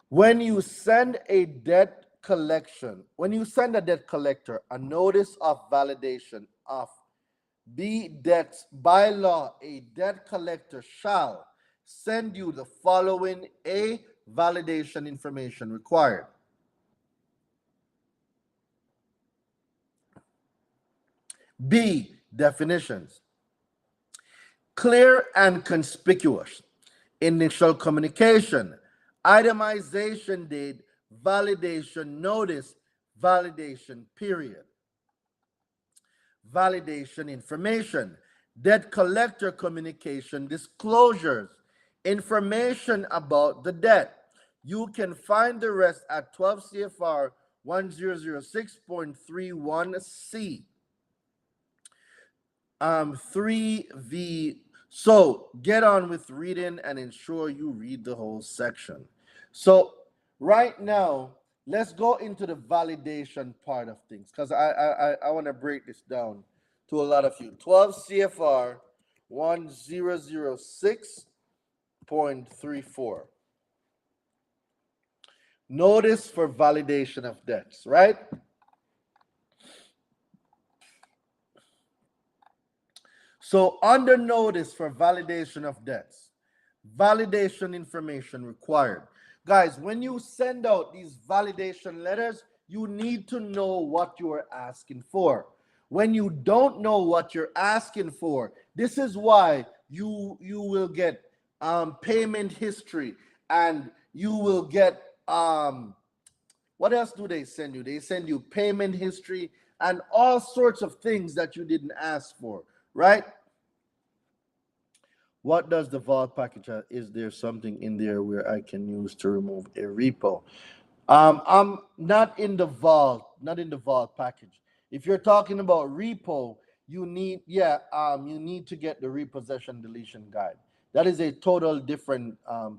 When you send a debt collection, when you send a debt collector a notice of validation of B debts by law, a debt collector shall send you the following A validation information required. B definitions. Clear and conspicuous initial communication, itemization date, validation notice, validation period. Validation information, debt collector communication disclosures, information about the debt. You can find the rest at 12 CFR 1006.31C. 3V. So get on with reading and ensure you read the whole section. So right now, let's go into the validation part of things, because I want to break this down to a lot of you. 12 CFR 1006.34. Notice for validation of debts, right? So under notice for validation of debts, validation information required. Guys, when you send out these validation letters, you need to know what you are asking for. When you don't know what you're asking for, this is why you will get payment history, and you will get what else do they send you? They send you payment history and all sorts of things that you didn't ask for, right? What does the vault package have? Is there something in there where I can use to remove a repo? I'm not in the vault, not in the vault package. If you're talking about repo, you need, yeah, you need to get the repossession deletion guide. That is a total different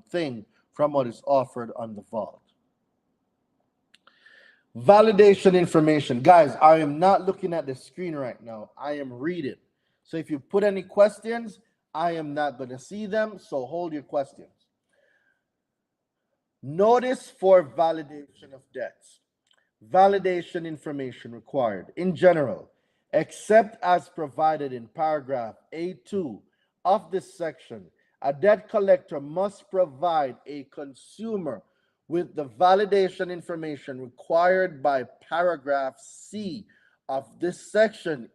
thing from what is offered on the vault. Validation information. Guys, I am not looking at the screen right now. I am reading. So if you put any questions, I am not going to see them. So hold your questions. Notice for validation of debts. Validation information required. In general, except as provided in paragraph A2 of this section, a debt collector must provide a consumer with the validation information required by paragraph C of this section,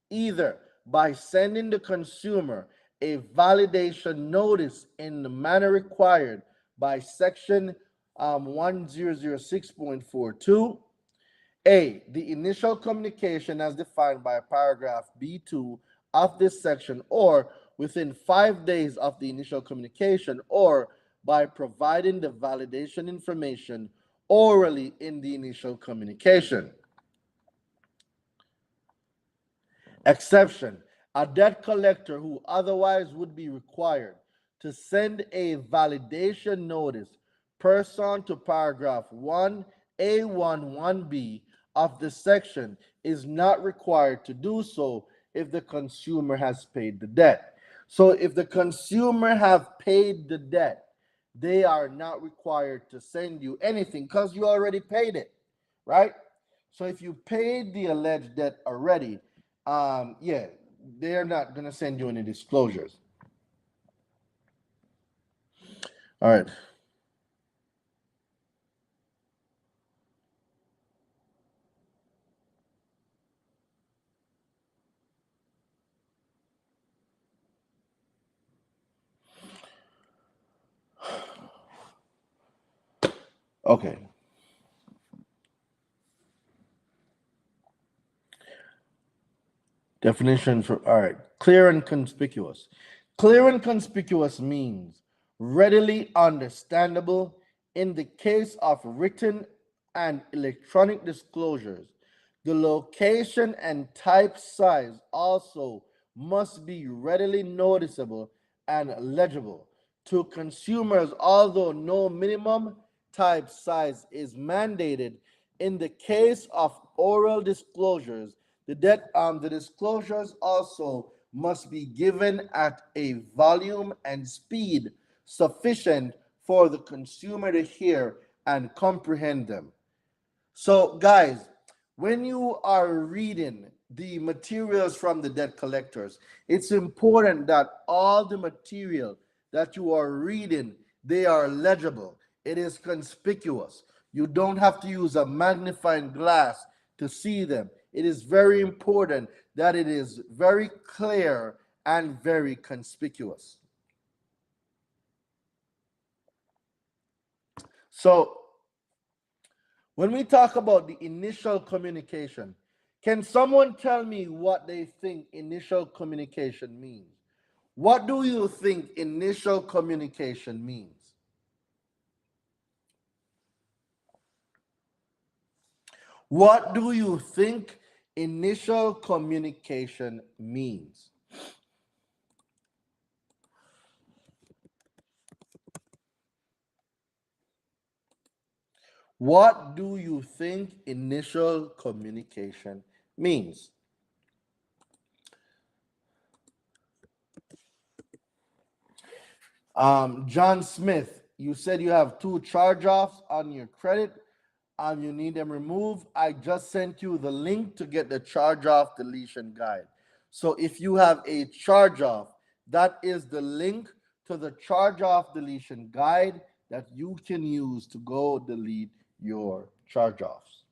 either by sending the consumer a validation notice in the manner required by section 1006.42, A, the initial communication as defined by paragraph B2 of this section, or within 5 days of the initial communication, or by providing the validation information orally in the initial communication. Exception: a debt collector who otherwise would be required to send a validation notice pursuant to paragraph 1A11B of the section is not required to do so if the consumer has paid the debt. So if the consumer have paid the debt, they are not required to send you anything because you already paid it, right? So if you paid the alleged debt already, yeah, they're not gonna send you any disclosures. All right. Okay. Definition for, all right, clear and conspicuous. Clear and conspicuous means readily understandable in the case of written and electronic disclosures. The location and type size also must be readily noticeable and legible to consumers, although no minimum type size is mandated. In the case of oral disclosures, the disclosures also must be given at a volume and speed sufficient for the consumer to hear and comprehend them. So, guys, when you are reading the materials from the debt collectors, it's important that all the material that you are reading, they are legible. It is conspicuous. You don't have to use a magnifying glass to see them. It is very important that it is very clear and very conspicuous. So, when we talk about the initial communication, can someone tell me what they think initial communication means? What do you think initial communication means? What do you think initial communication means? What do you think initial communication means? John Smith, you said you have 2 charge-offs on your credit. You need them removed. I just sent you the link to get the charge-off deletion guide. So if you have a charge-off, that is the link to the charge-off deletion guide that you can use to go delete your charge-offs.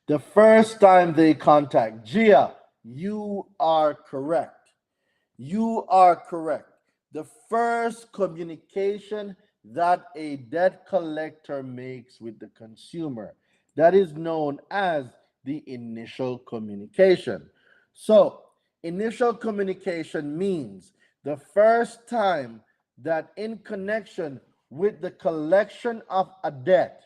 The first time they contact, Gia, you are correct. You are correct. The first communication that a debt collector makes with the consumer. That is known as the initial communication. So, initial communication means the first time that in connection with the collection of a debt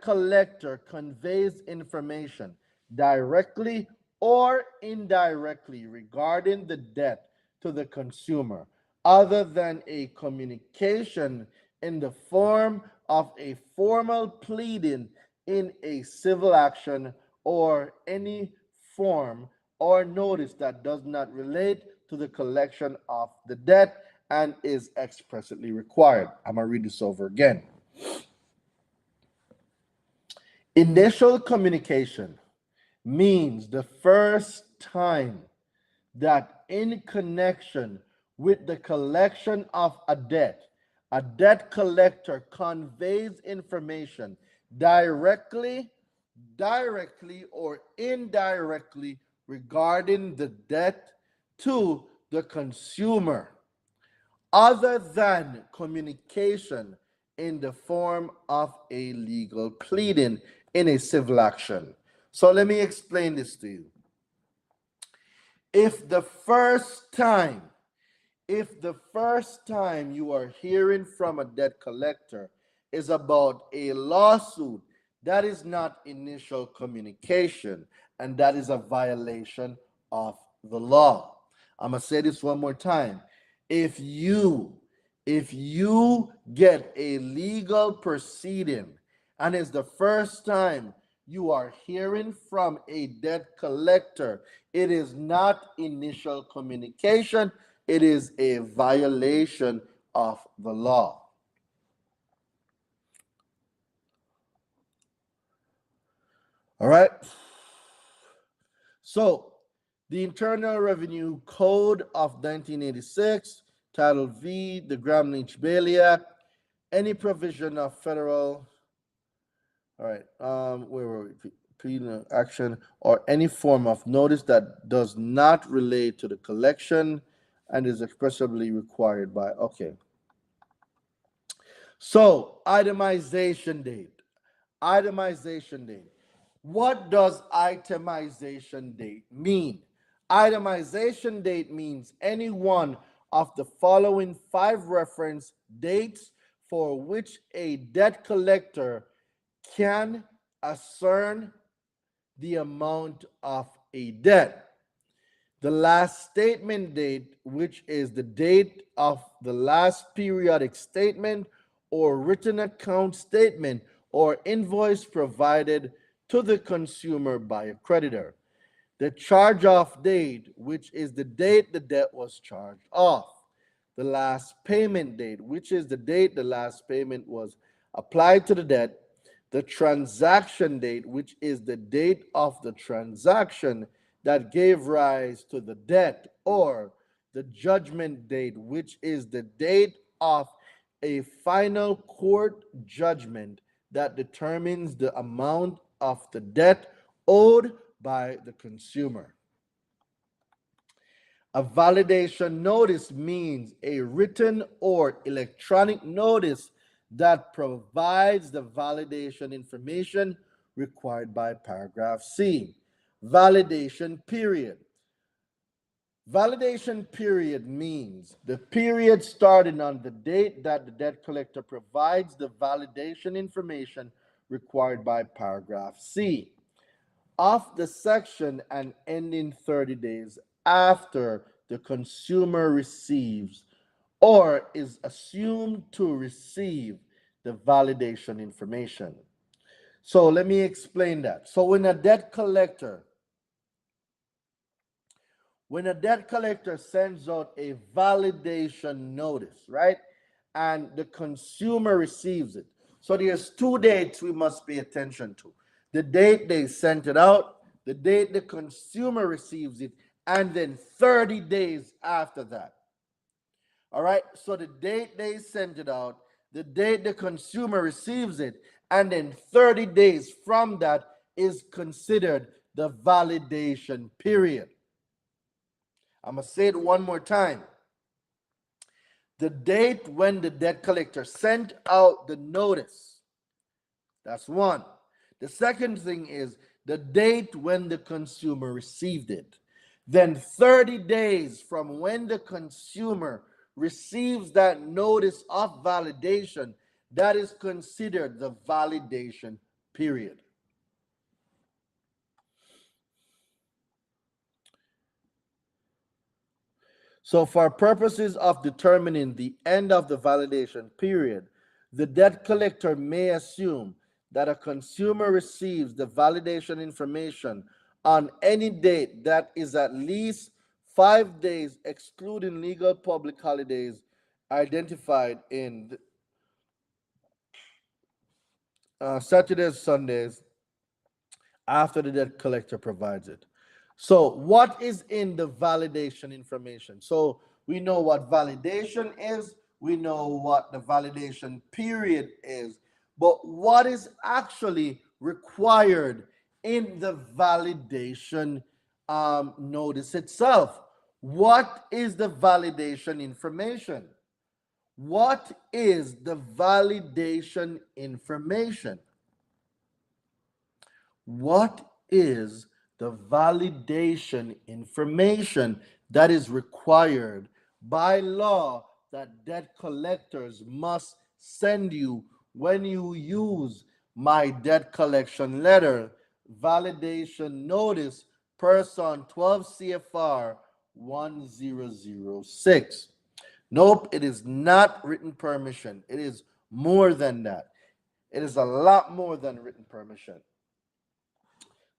collector conveys information directly or indirectly regarding the debt to the consumer, other than a communication in the form of a formal pleading in a civil action or any form or notice that does not relate to the collection of the debt and is expressly required. I'm going to read this over again. Initial communication means the first time that in connection with the collection of a debt collector conveys information directly, directly or indirectly regarding the debt to the consumer, other than communication in the form of a legal pleading in a civil action. So let me explain this to you. If the first time, if the first time you are hearing from a debt collector is about a lawsuit, that is not initial communication, and that is a violation of the law. I'm gonna say this one more time. If you if you get a legal proceeding and it's the first time you are hearing from a debt collector, it is not initial communication, it is a violation of the law. All right? So, the Internal Revenue Code of 1986, Title V, the Gramm-Lynch-Bailey Act, any provision of federal, all right, where were we? Penal action or any form of notice that does not relate to the collection and is expressly required by, okay. So, itemization date. Itemization date. What does itemization date mean? Itemization date means any one of the following 5 reference dates for which a debt collector can ascertain the amount of a debt. The last statement date, which is the date of the last periodic statement or written account statement or invoice provided to the consumer by a creditor. The charge off date, which is the date the debt was charged off. The last payment date, which is the date the last payment was applied to the debt. The transaction date, which is the date of the transaction that gave rise to the debt, or the judgment date, which is the date of a final court judgment that determines the amount of the debt owed by the consumer. A validation notice means a written or electronic notice that provides the validation information required by paragraph C. Validation period. Validation period means the period starting on the date that the debt collector provides the validation information required by paragraph C of the section and ending 30 days after the consumer receives or is assumed to receive the validation information. So let me explain that. So when a debt collector sends out a validation notice, right? And the consumer receives it. So there's 2 dates we must pay attention to. The date they sent it out, the date the consumer receives it, and then 30 days after that. All right? So the date they sent it out, the date the consumer receives it, and then 30 days from that is considered the validation period. I'm going to say it one more time. the date when the debt collector sent out the notice. That's one. The second thing is the date when the consumer received it. Then 30 days from when the consumer receives that notice of validation, that is considered the validation period. So, for purposes of determining the end of the validation period, the debt collector may assume that a consumer receives the validation information on any date that is at least 5 days, excluding legal public holidays identified in Saturdays, Sundays, after the debt collector provides it. So, what is in the validation information? So, we know what validation is, we know what the validation period is, but what is actually required in the validation notice itself? What is the validation information? What is the validation information? What is the validation information that is required by law that debt collectors must send you when you use my debt collection letter validation notice person 12 CFR 1006? Nope, it is not written permission. It is more than that. It is a lot more than written permission.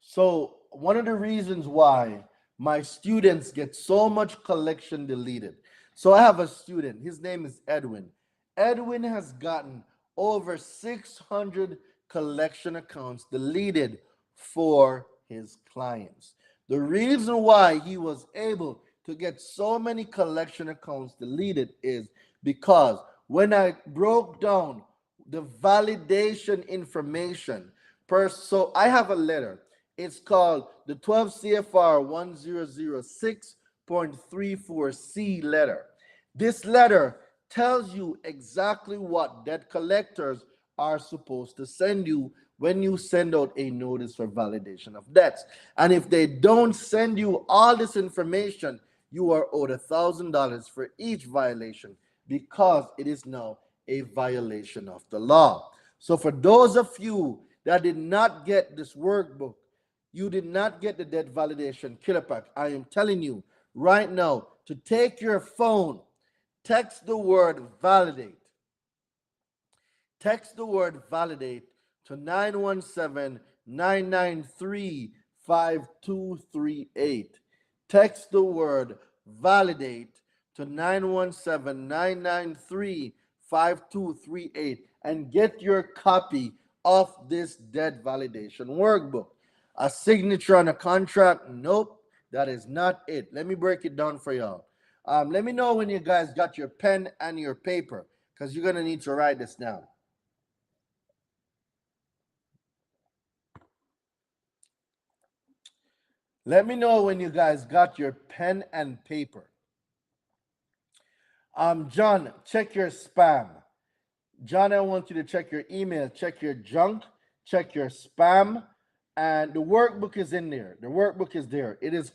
So one of the reasons why my students get so much collection deleted. So I have a student, his name is Edwin. Edwin has gotten over 600 collection accounts deleted for his clients. The reason why he was able to get so many collection accounts deleted is because when I broke down the validation information so I have a letter. It's called the 12 CFR 1006.34C letter. This letter tells you exactly what debt collectors are supposed to send you when you send out a notice for validation of debts. And if they don't send you all this information, you are owed $1,000 for each violation because it is now a violation of the law. So for those of you that did not get this workbook, you did not get the debt validation killer pack, I am telling you right now to take your phone, text the word validate. Text the word validate to 917-993-5238. Text the word validate to 917-993-5238 and get your copy of this debt validation workbook. A signature on a contract? Nope, that is not it. Let me break it down for y'all. Let me know when you guys got your pen and your paper because you're going to need to write this down. Let me know when you guys got your pen and paper. John, check your spam. John, I want you to check your email, check your junk, check your spam, and the workbook is in there. The workbook is there. It is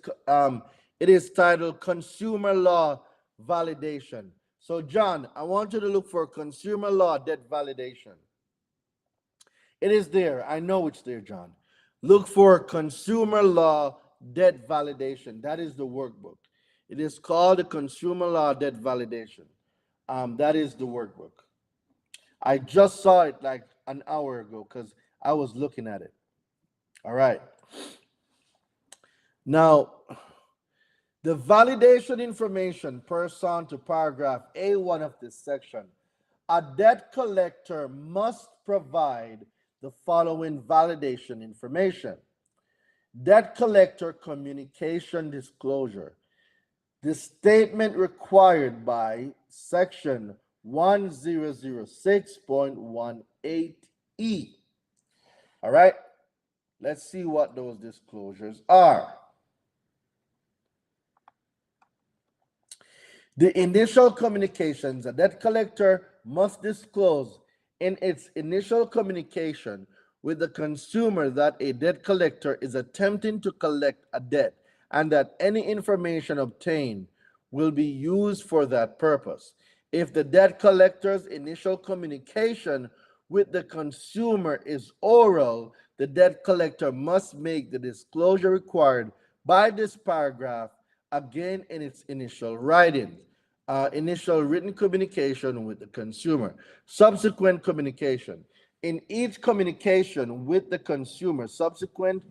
titled Consumer Law Validation. So, John, I want you to look for Consumer Law Debt Validation. It is there. I know it's there, John. Look for Consumer Law Debt Validation. That is the workbook. It is called the Consumer Law Debt Validation. That is the workbook. I just saw it like an hour ago because I was looking at it. All right. Now, the validation information pursuant to paragraph A1 of this section, a debt collector must provide the following validation information. Debt collector communication disclosure. The statement required by section 1006.18E. All right, let's see what those disclosures are. The initial communications, a debt collector must disclose in its initial communication with the consumer that a debt collector is attempting to collect a debt and that any information obtained will be used for that purpose. If the debt collector's initial communication with the consumer is oral, the debt collector must make the disclosure required by this paragraph again in its initial writing. Initial written communication with the consumer, subsequent communication. In each communication with the consumer, subsequent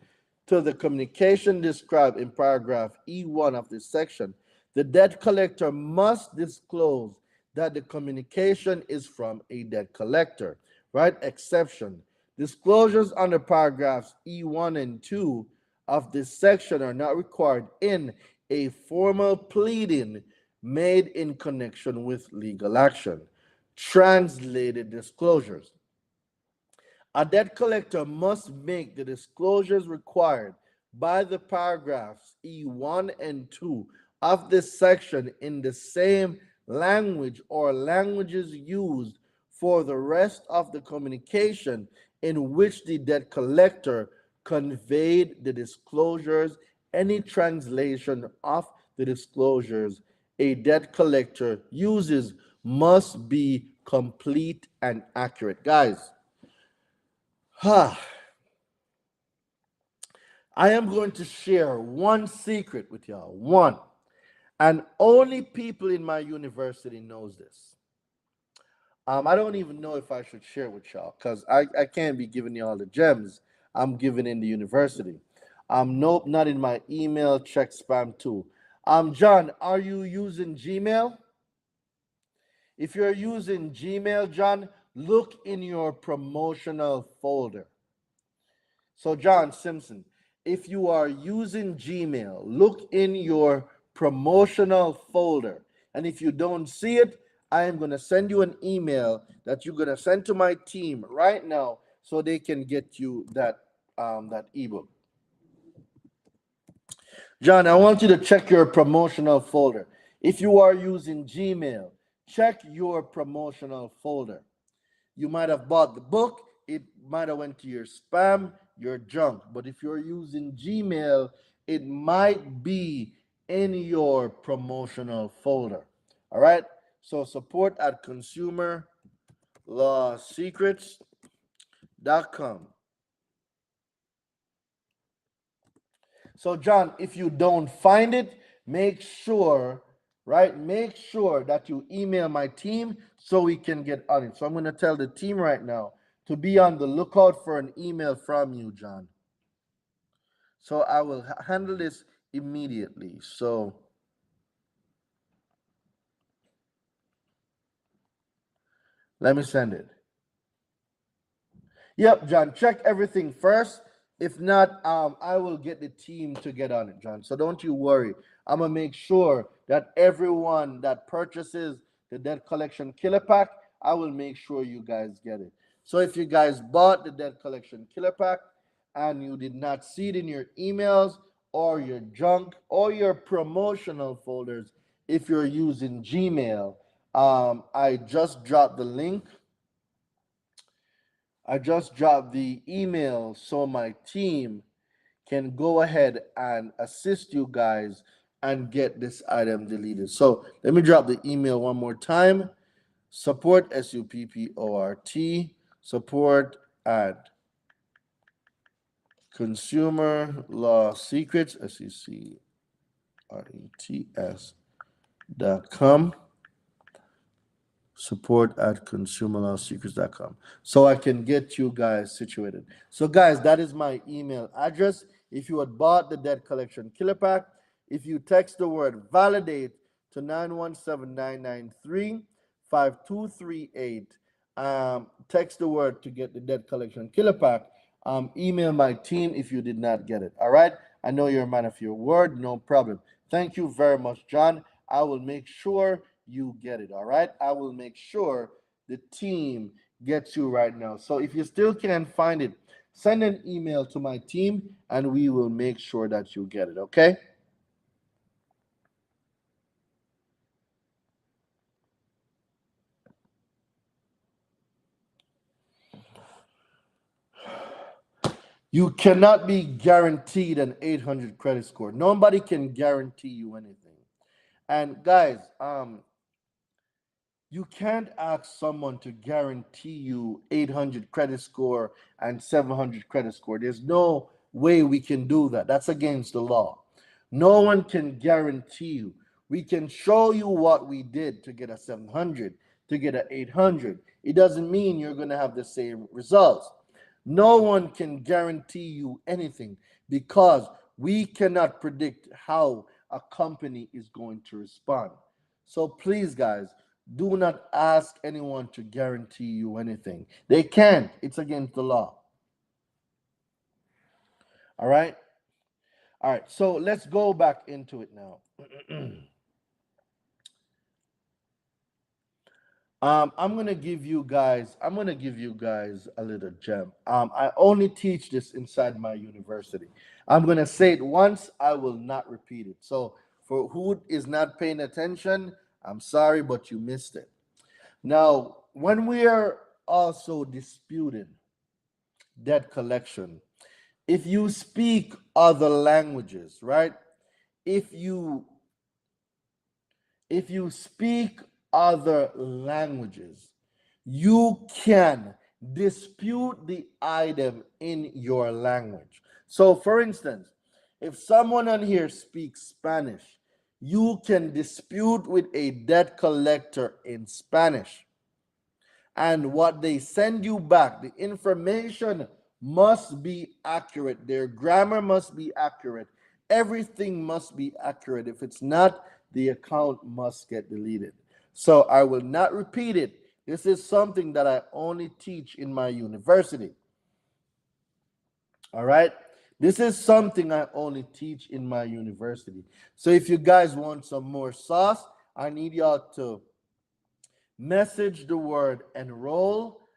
to the communication described in paragraph E1 of this section, the debt collector must disclose that the communication is from a debt collector, right? Exception. Disclosures under paragraphs E1 and 2 of this section are not required in a formal pleading made in connection with legal action. Translated disclosures. A debt collector must make the disclosures required by the paragraphs E1 and 2 of this section in the same language or languages used for the rest of the communication in which the debt collector conveyed the disclosures. Any translation of the disclosures a debt collector uses must be complete and accurate. Guys, I am going to share one secret with y'all. One. And only people in my university knows this. I don't even know if I should share it with y'all because I can't be giving y'all the gems I'm giving in the university. Nope, not in my email. Check spam too. John, are you using Gmail? If you're using Gmail, John, look in your promotional folder. So, John Simpson, if you are using Gmail, look in your promotional folder. And if you don't see it, I am going to send you an email that you're going to send to my team right now so they can get you that ebook. John, I want you to check your promotional folder. If you are using Gmail, check your promotional folder. You might have bought the book, it might have went to your spam, your junk. But if you're using Gmail, it might be in your promotional folder. All right? So support at consumerlawsecrets.com. So, John, if you don't find it, make sure, right? Make sure that you email my team so we can get on it. So, I'm going to tell the team right now to be on the lookout for an email from you, John. So, I will handle this immediately. So, let me send it. Yep, John, check everything first. If not, I will get the team to get on it, John. So don't you worry. I'm gonna make sure that everyone that purchases the debt collection killer pack, I will make sure you guys get it. So if you guys bought the debt collection killer pack and you did not see it in your emails or your junk or your promotional folders, if you're using Gmail, I just dropped the link. I just dropped the email so my team can go ahead and assist you guys and get this item deleted. So let me drop the email one more time. Support, SUPPORT, support at Consumer Law Secrets, SECRETS.com. Support at consumerlawsecrets.com so I can get you guys situated. So, guys, that is my email address. If you had bought the debt collection killer pack, if you text the word validate to 917-993-5238, text the word to get the debt collection killer pack. Email my team if you did not get it. All right. I know you're a man of your word. No problem. Thank you very much, John. I will make sure you get it. All right. I will make sure the team gets you right now. So if you still can't find it, send an email to my team and we will make sure that you get it. Okay. You cannot be guaranteed an 800 credit score. Nobody can guarantee you anything. And guys, you can't ask someone to guarantee you 800 credit score and 700 credit score. There's no way we can do that. That's against the law. No one can guarantee you. We can show you what we did to get a 700, to get an 800. It doesn't mean you're going to have the same results. No one can guarantee you anything because we cannot predict how a company is going to respond. So please, guys, do not ask anyone to guarantee you anything. They can't. It's against the law. All right? All right. So let's go back into it now. I'm gonna give you guys a little gem. I only teach this inside my university. I'm gonna say it once, I will not repeat it. So for who is not paying attention, I'm sorry, but you missed it. Now, when we are also disputing debt collection, if you speak other languages, right? If you if you speak other languages, you can dispute the item in your language. So, for instance, if someone on here speaks Spanish, you can dispute with a debt collector in Spanish. And what they send you back, the information must be accurate. Their grammar must be accurate. Everything must be accurate. If it's not, the account must get deleted. So I will not repeat it. This is something that I only teach in my university. All right? This is something I only teach in my university. So if you guys want some more sauce, I need y'all to message the word enroll,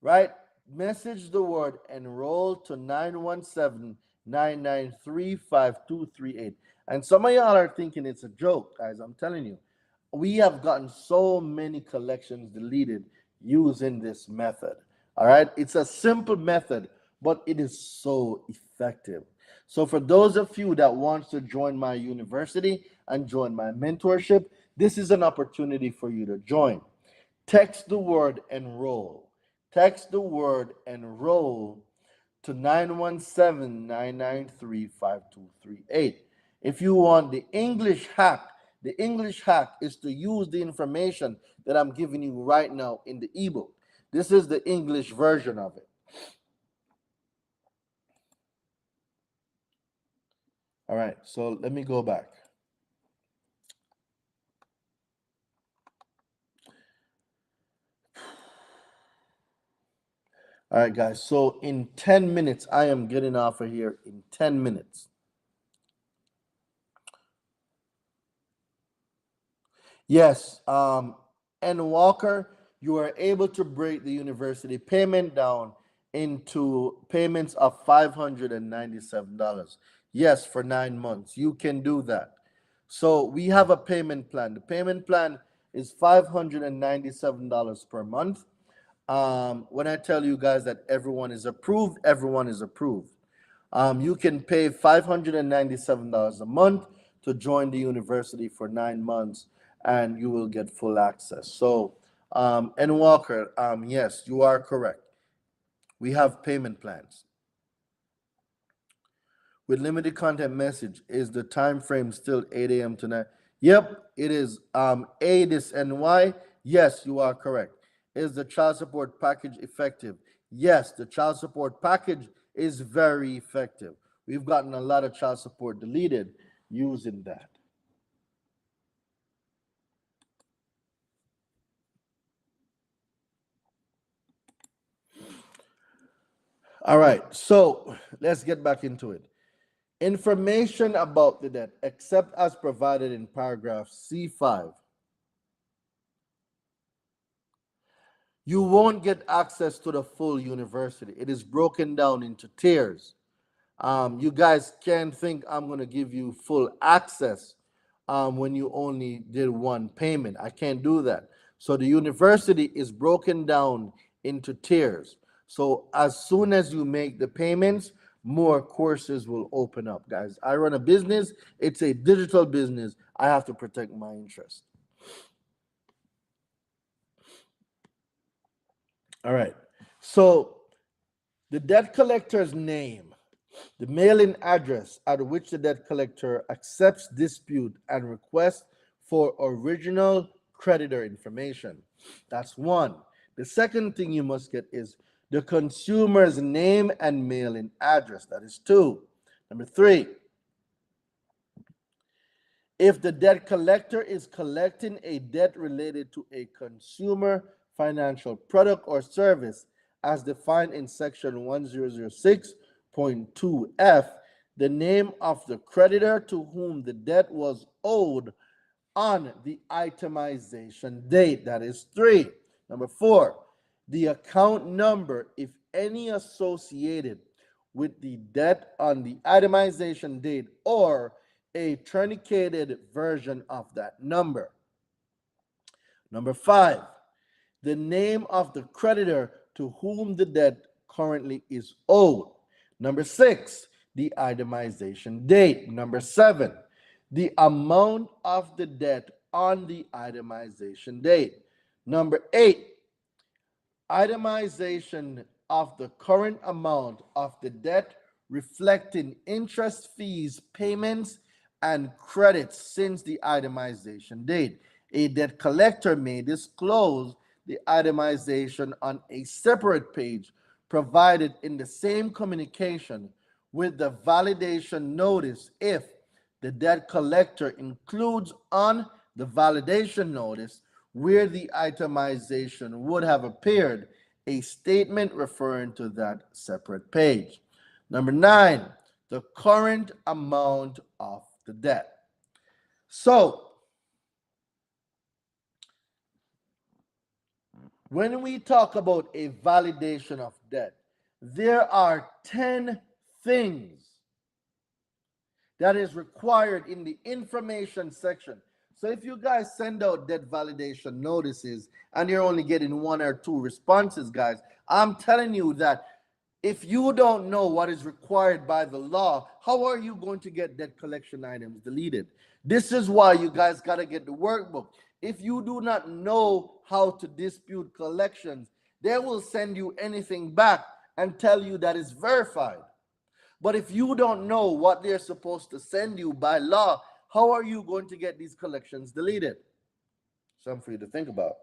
right? Message the word enroll to 917-993-5238. And some of y'all are thinking it's a joke, guys. I'm telling you, we have gotten so many collections deleted using this method. All right, it's a simple method, but it is so effective. So for those of you that wants to join my university and join my mentorship, this is an opportunity for you to join. Text the word enroll. Text the word enroll to 917-993-5238. If you want the English hack is to use the information that I'm giving you right now in the ebook. This is the English version of it. All right, so let me go back. All right, guys. So in 10 minutes, I am getting off of here in 10 minutes. Yes, and Walker, you are able to break the university payment down into payments of $597. Yes, for 9 months. You can do that. So we have a payment plan. The payment plan is $597 per month. When I tell you guys that everyone is approved, everyone is approved. You can pay $597 a month to join the university for 9 months, and you will get full access. So, and Walker, yes, you are correct. We have payment plans with limited content message. Is the time frame still 8 a.m. tonight? Yep, it is. A this and Y. Yes, you are correct. Is the child support package effective? Yes, the child support package is very effective. We've gotten a lot of child support deleted using that. All right, so let's get back into it. Information about the debt, except as provided in paragraph C5. You won't get access to the full university. It is broken down into tiers. You guys can't think I'm going to give you full access when you only did one payment. I can't do that. So the university is broken down into tiers. So as soon as you make the payments, more courses will open up, guys. I run a business, it's a digital business. I have to protect my interest. All right. So the debt collector's name, the mailing address at which the debt collector accepts dispute and requests for original creditor information. That's one. The second thing you must get is the consumer's name and mailing address. That is two. Number three, if the debt collector is collecting a debt related to a consumer financial product or service as defined in section 1006.2F, the name of the creditor to whom the debt was owed on the itemization date. That is three. Number four, the account number, if any, associated with the debt on the itemization date or a truncated version of that number. Number five, the name of the creditor to whom the debt currently is owed. Number six, the itemization date. Number seven, the amount of the debt on the itemization date. Number eight, itemization of the current amount of the debt reflecting interest, fees, payments, and credits since the itemization date. A debt collector may disclose the itemization on a separate page provided in the same communication with the validation notice if the debt collector includes on the validation notice where the itemization would have appeared a statement referring to that separate page. Number nine, the current amount of the debt. So, when we talk about a validation of debt, there are 10 things that is required in the information section. So if you guys send out debt validation notices and you're only getting one or two responses, guys, I'm telling you that if you don't know what is required by the law, how are you going to get debt collection items deleted? This is why you guys got to get the workbook. If you do not know how to dispute collections, they will send you anything back and tell you that it's verified. But if you don't know what they're supposed to send you by law, how are you going to get these collections deleted? Something for you to think about.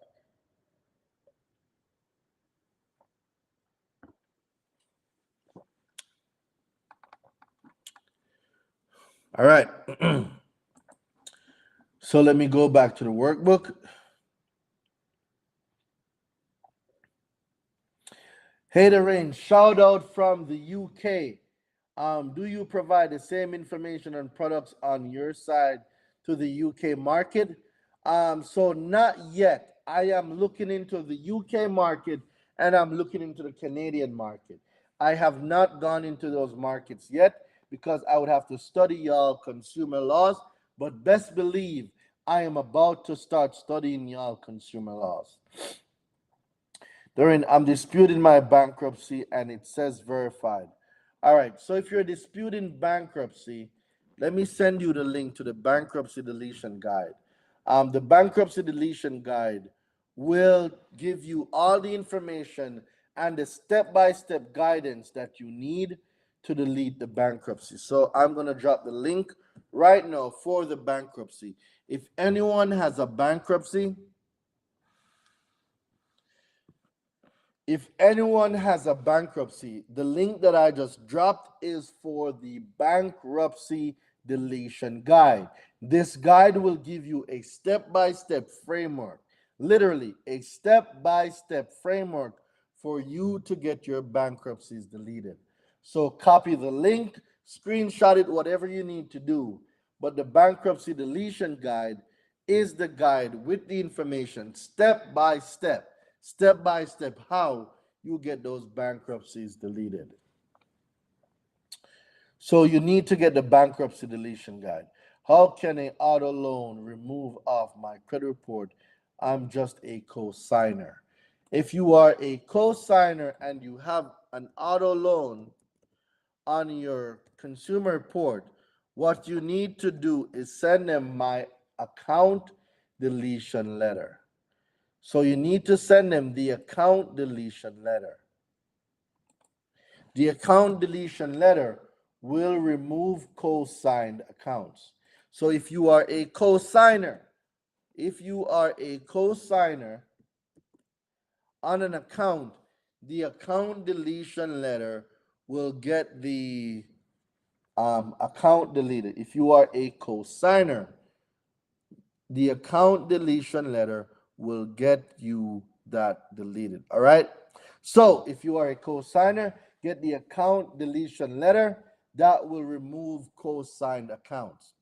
All right. So let me go back to the workbook. Hey, the rain, shout out from the UK. Do you provide the same information on products on your side to the UK market? So not yet. I am looking into the UK market and I'm looking into the Canadian market. I have not gone into those markets yet because I would have to study y'all consumer laws, but best believe I am about to start studying y'all consumer laws. During, I'm disputing my bankruptcy and it says verified. All right, so if you're disputing bankruptcy, let me send you the link to the bankruptcy deletion guide. The bankruptcy deletion guide will give you all the information and the step-by-step guidance that you need to delete the bankruptcy. So I'm going to drop the link right now for the bankruptcy. If anyone has a bankruptcy, the link that I just dropped is for the bankruptcy deletion guide. This guide will give you a step-by-step framework, literally a step-by-step framework for you to get your bankruptcies deleted. So copy the link, screenshot it, whatever you need to do. But the bankruptcy deletion guide is the guide with the information step by step how you get those bankruptcies deleted. So you need to get the bankruptcy deletion guide. How can an auto loan remove off my credit report? I'm just a co-signer. If you are a co-signer and you have an auto loan, on your consumer report, what you need to do is send them my account deletion letter. So you need to send them the account deletion letter. The account deletion letter will remove co-signed accounts. So if you are a co-signer, on an account, the account deletion letter will get the account deleted. If you are a co-signer, the account deletion letter will get you that deleted. All right. So if you are a co-signer, get the account deletion letter that will remove co-signed accounts.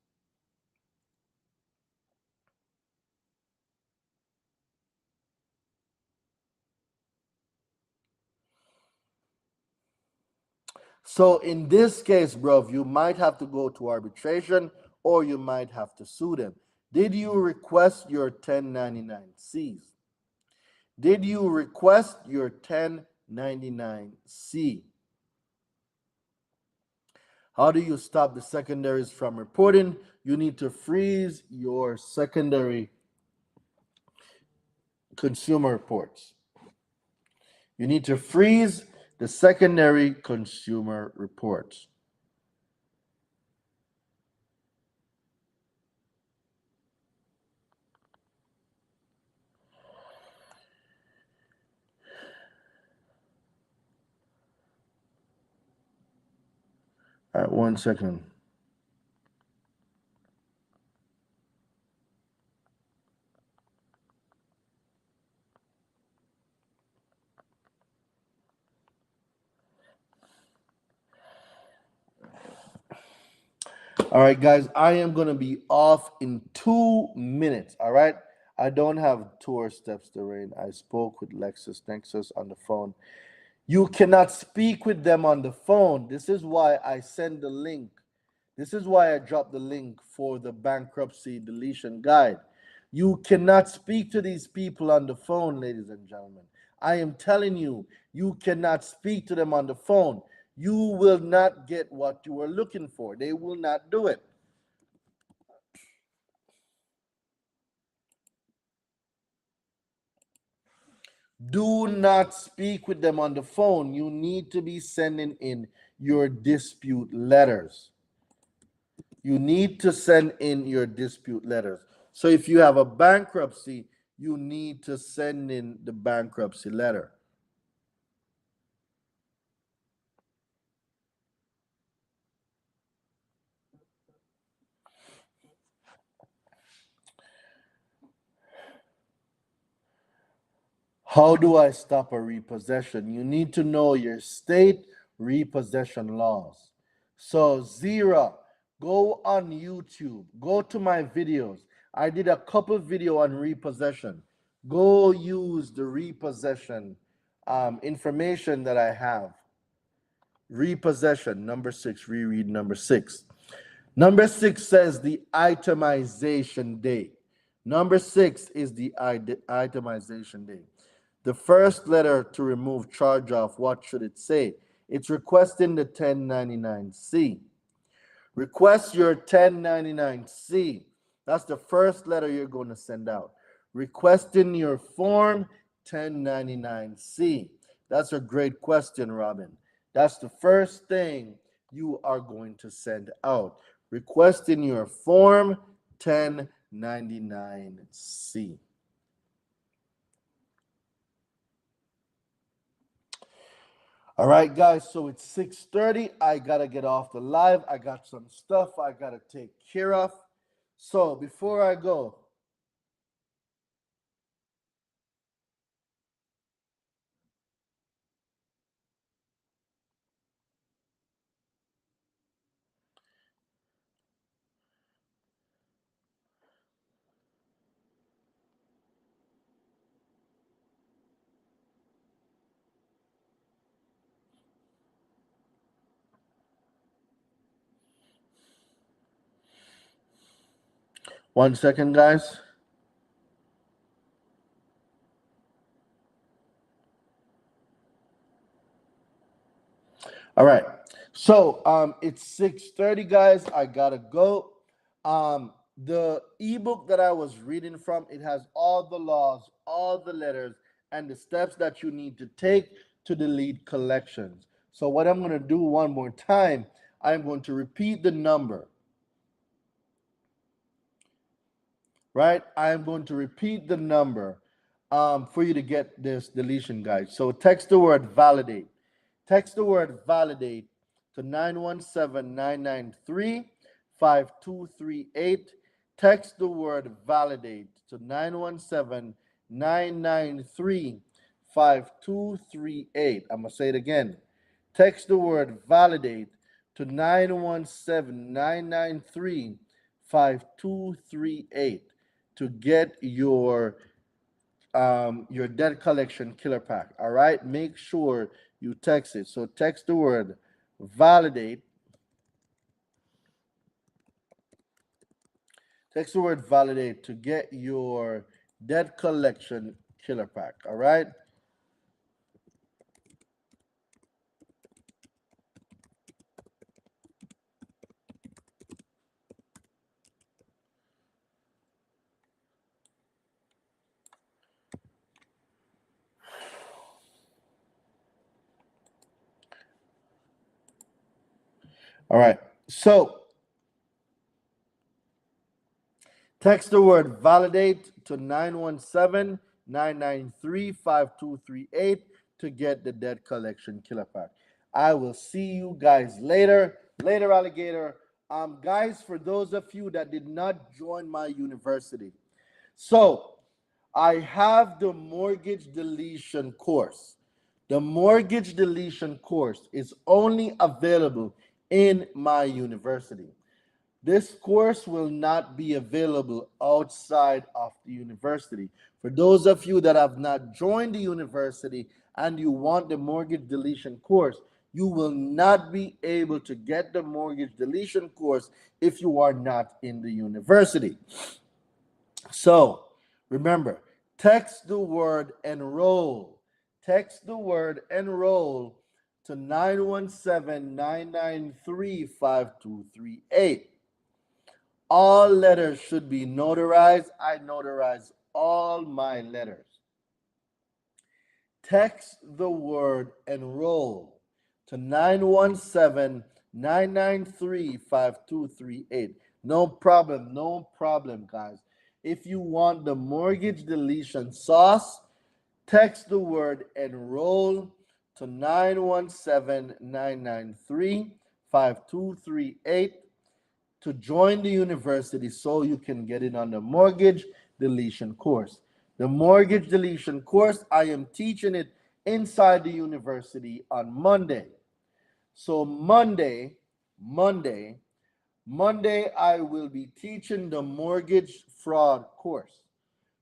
So in this case, bro, you might have to go to arbitration or you might have to sue them. Did you request your 1099Cs? Did you request your 1099C? How do you stop the secondaries from reporting? You need to freeze your secondary consumer reports. You need to freeze the secondary consumer reports. All right, 1 second. All right, guys, I am going to be off in 2 minutes. All right. I don't have tour steps to rain. I spoke with Lexus Nexus on the phone. You cannot speak with them on the phone. This is why I send the link. This is why I dropped the link for the bankruptcy deletion guide. You cannot speak to these people on the phone, ladies and gentlemen. I am telling you, you cannot speak to them on the phone. You will not get what you are looking for. They will not do it. Do not speak with them on the phone. You need to be sending in your dispute letters. You need to send in your dispute letters. So if you have a bankruptcy, you need to send in the bankruptcy letter. How do I stop a repossession? You need to know your state repossession laws. So, Zira, go on YouTube, go to my videos. I did a couple video on repossession. Go use the repossession information that I have. Repossession, number 6, reread number 6. Number 6 says the itemization date. Number 6 is the itemization date. The first letter to remove charge off, what should it say? It's requesting the 1099C. Request your 1099C. That's the first letter you're going to send out. Requesting your form 1099C. That's a great question, Robin. That's the first thing you are going to send out. Requesting your form 1099C. All right, guys, so it's 6:30. I got to get off the live. I got some stuff I got to take care of. So before I go, 1 second, guys. All right. So it's 6:30, guys. I gotta go. The ebook that I was reading from, it has all the laws, all the letters, and the steps that you need to take to delete collections. So what I'm gonna do one more time, I'm going to repeat the number, right? I'm going to repeat the number for you to get this deletion, guys. So text the word validate. Text the word validate to 917-993-5238. Text the word validate to 917-993-5238. I'm going to say it again. Text the word validate to 917-993-5238 to get your debt collection killer pack. All right, make sure you text it. So text the word validate. Text the word validate to get your debt collection killer pack. All right. All right. So text the word validate to 917-993-5238 to get the debt collection killer pack. I will see you guys later. Later, alligator. Guys, for those of you that did not join my university, so I have the mortgage deletion course. The mortgage deletion course is only available in my university. This course will not be available outside of the university. For those of you that have not joined the university and you want the mortgage deletion course, you will not be able to get the mortgage deletion course if you are not in the university. So remember, text the word enroll. Text the word enroll to 917-993-5238. All letters should be notarized. I notarize all my letters. Text the word enroll to 917-993-5238. No problem, no problem, guys. If you want the mortgage deletion sauce, text the word enroll to 917-993-5238 to join the university so you can get in on the mortgage deletion course. The mortgage deletion course, I am teaching it inside the university on Monday. So Monday, I will be teaching the mortgage fraud course.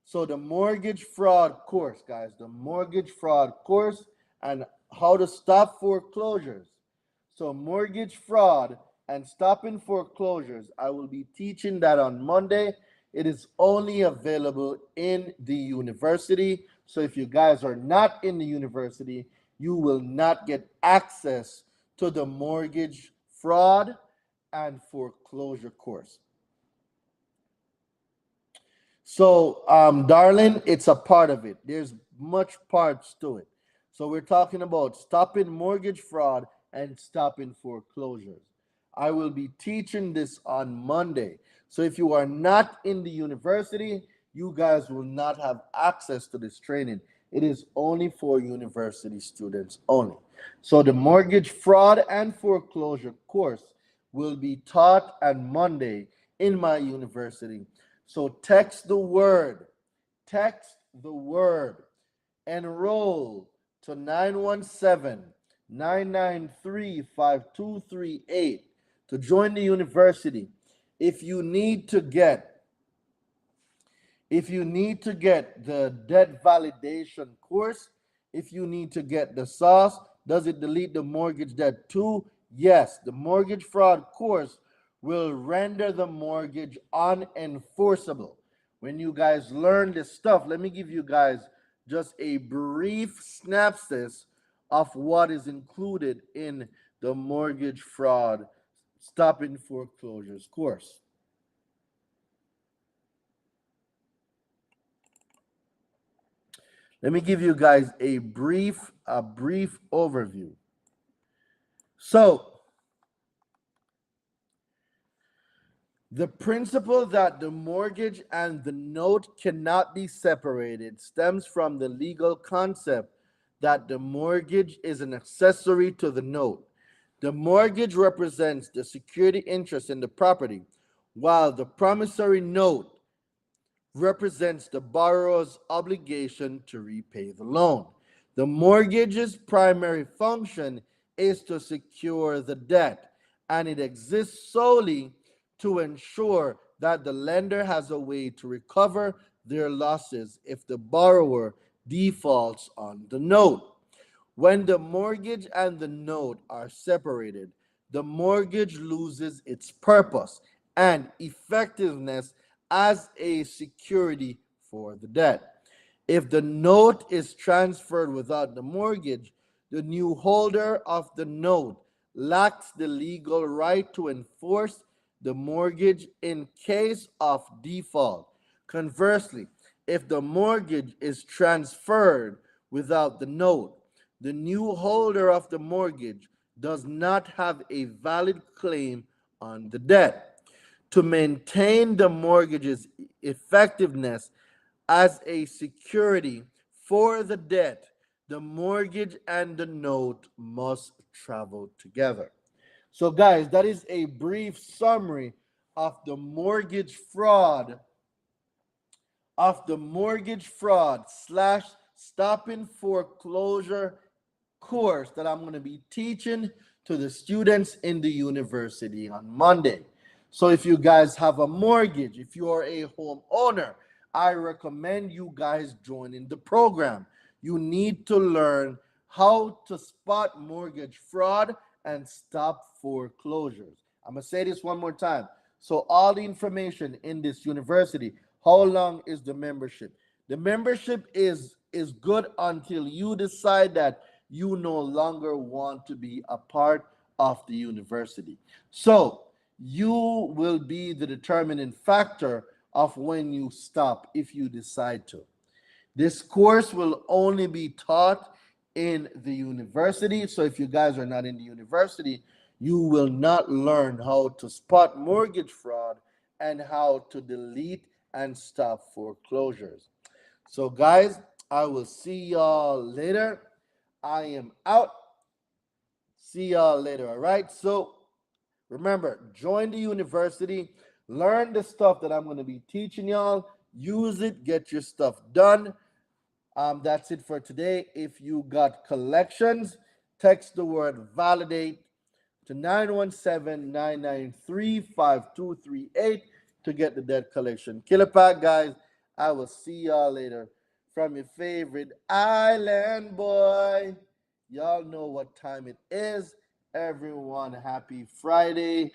So the mortgage fraud course, guys, the mortgage fraud course and how to stop foreclosures. So mortgage fraud and stopping foreclosures, I will be teaching that on Monday. It is only available in the university. So if you guys are not in the university, you will not get access to the mortgage fraud and foreclosure course. So, darling, it's a part of it. There's much parts to it. So we're talking about stopping mortgage fraud and stopping foreclosures. I will be teaching this on Monday. So if you are not in the university, you guys will not have access to this training. It is only for university students only. So the mortgage fraud and foreclosure course will be taught on Monday in my university. So text the word, enroll to 917-993-5238 to join the university. If you need to get the debt validation course, if you need to get the sauce, does it delete the mortgage debt too? Yes, the mortgage fraud course will render the mortgage unenforceable. When you guys learn this stuff, let me give you guys just a brief synopsis of what is included in the mortgage fraud stopping foreclosures course. Let me give you guys a brief overview. So, the principle that the mortgage and the note cannot be separated stems from the legal concept that the mortgage is an accessory to the note. The mortgage represents the security interest in the property, while the promissory note represents the borrower's obligation to repay the loan. The mortgage's primary function is to secure the debt, and it exists solely to ensure that the lender has a way to recover their losses if the borrower defaults on the note. When the mortgage and the note are separated, the mortgage loses its purpose and effectiveness as a security for the debt. If the note is transferred without the mortgage, the new holder of the note lacks the legal right to enforce the mortgage in case of default. Conversely, if the mortgage is transferred without the note, the new holder of the mortgage does not have a valid claim on the debt. To maintain the mortgage's effectiveness as a security for the debt, the mortgage and the note must travel together. So, guys, that is a brief summary of the mortgage fraud slash stopping foreclosure course that I'm going to be teaching to the students in the university on Monday. So if you guys have a mortgage, if you are a homeowner, I recommend you guys joining the program. You need to learn how to spot mortgage fraud and stop foreclosures. I'm going to say this one more time. So all the information in this university, how long is the membership? The membership is good until you decide that you no longer want to be a part of the university. So you will be the determining factor of when you stop if you decide to. This course will only be taught in the university. So if you guys are not in the university, you will not learn how to spot mortgage fraud and how to delete and stop foreclosures. So, guys, I will see y'all later. I am out. See y'all later. All right. So, remember, join the university, learn the stuff that I'm going to be teaching y'all, use it, get your stuff done. That's it for today. If you got collections, text the word validate to 917-993-5238 to get the debt collection killer pack, guys. I will see y'all later from your favorite island boy. Y'all know what time it is. Everyone, happy Friday.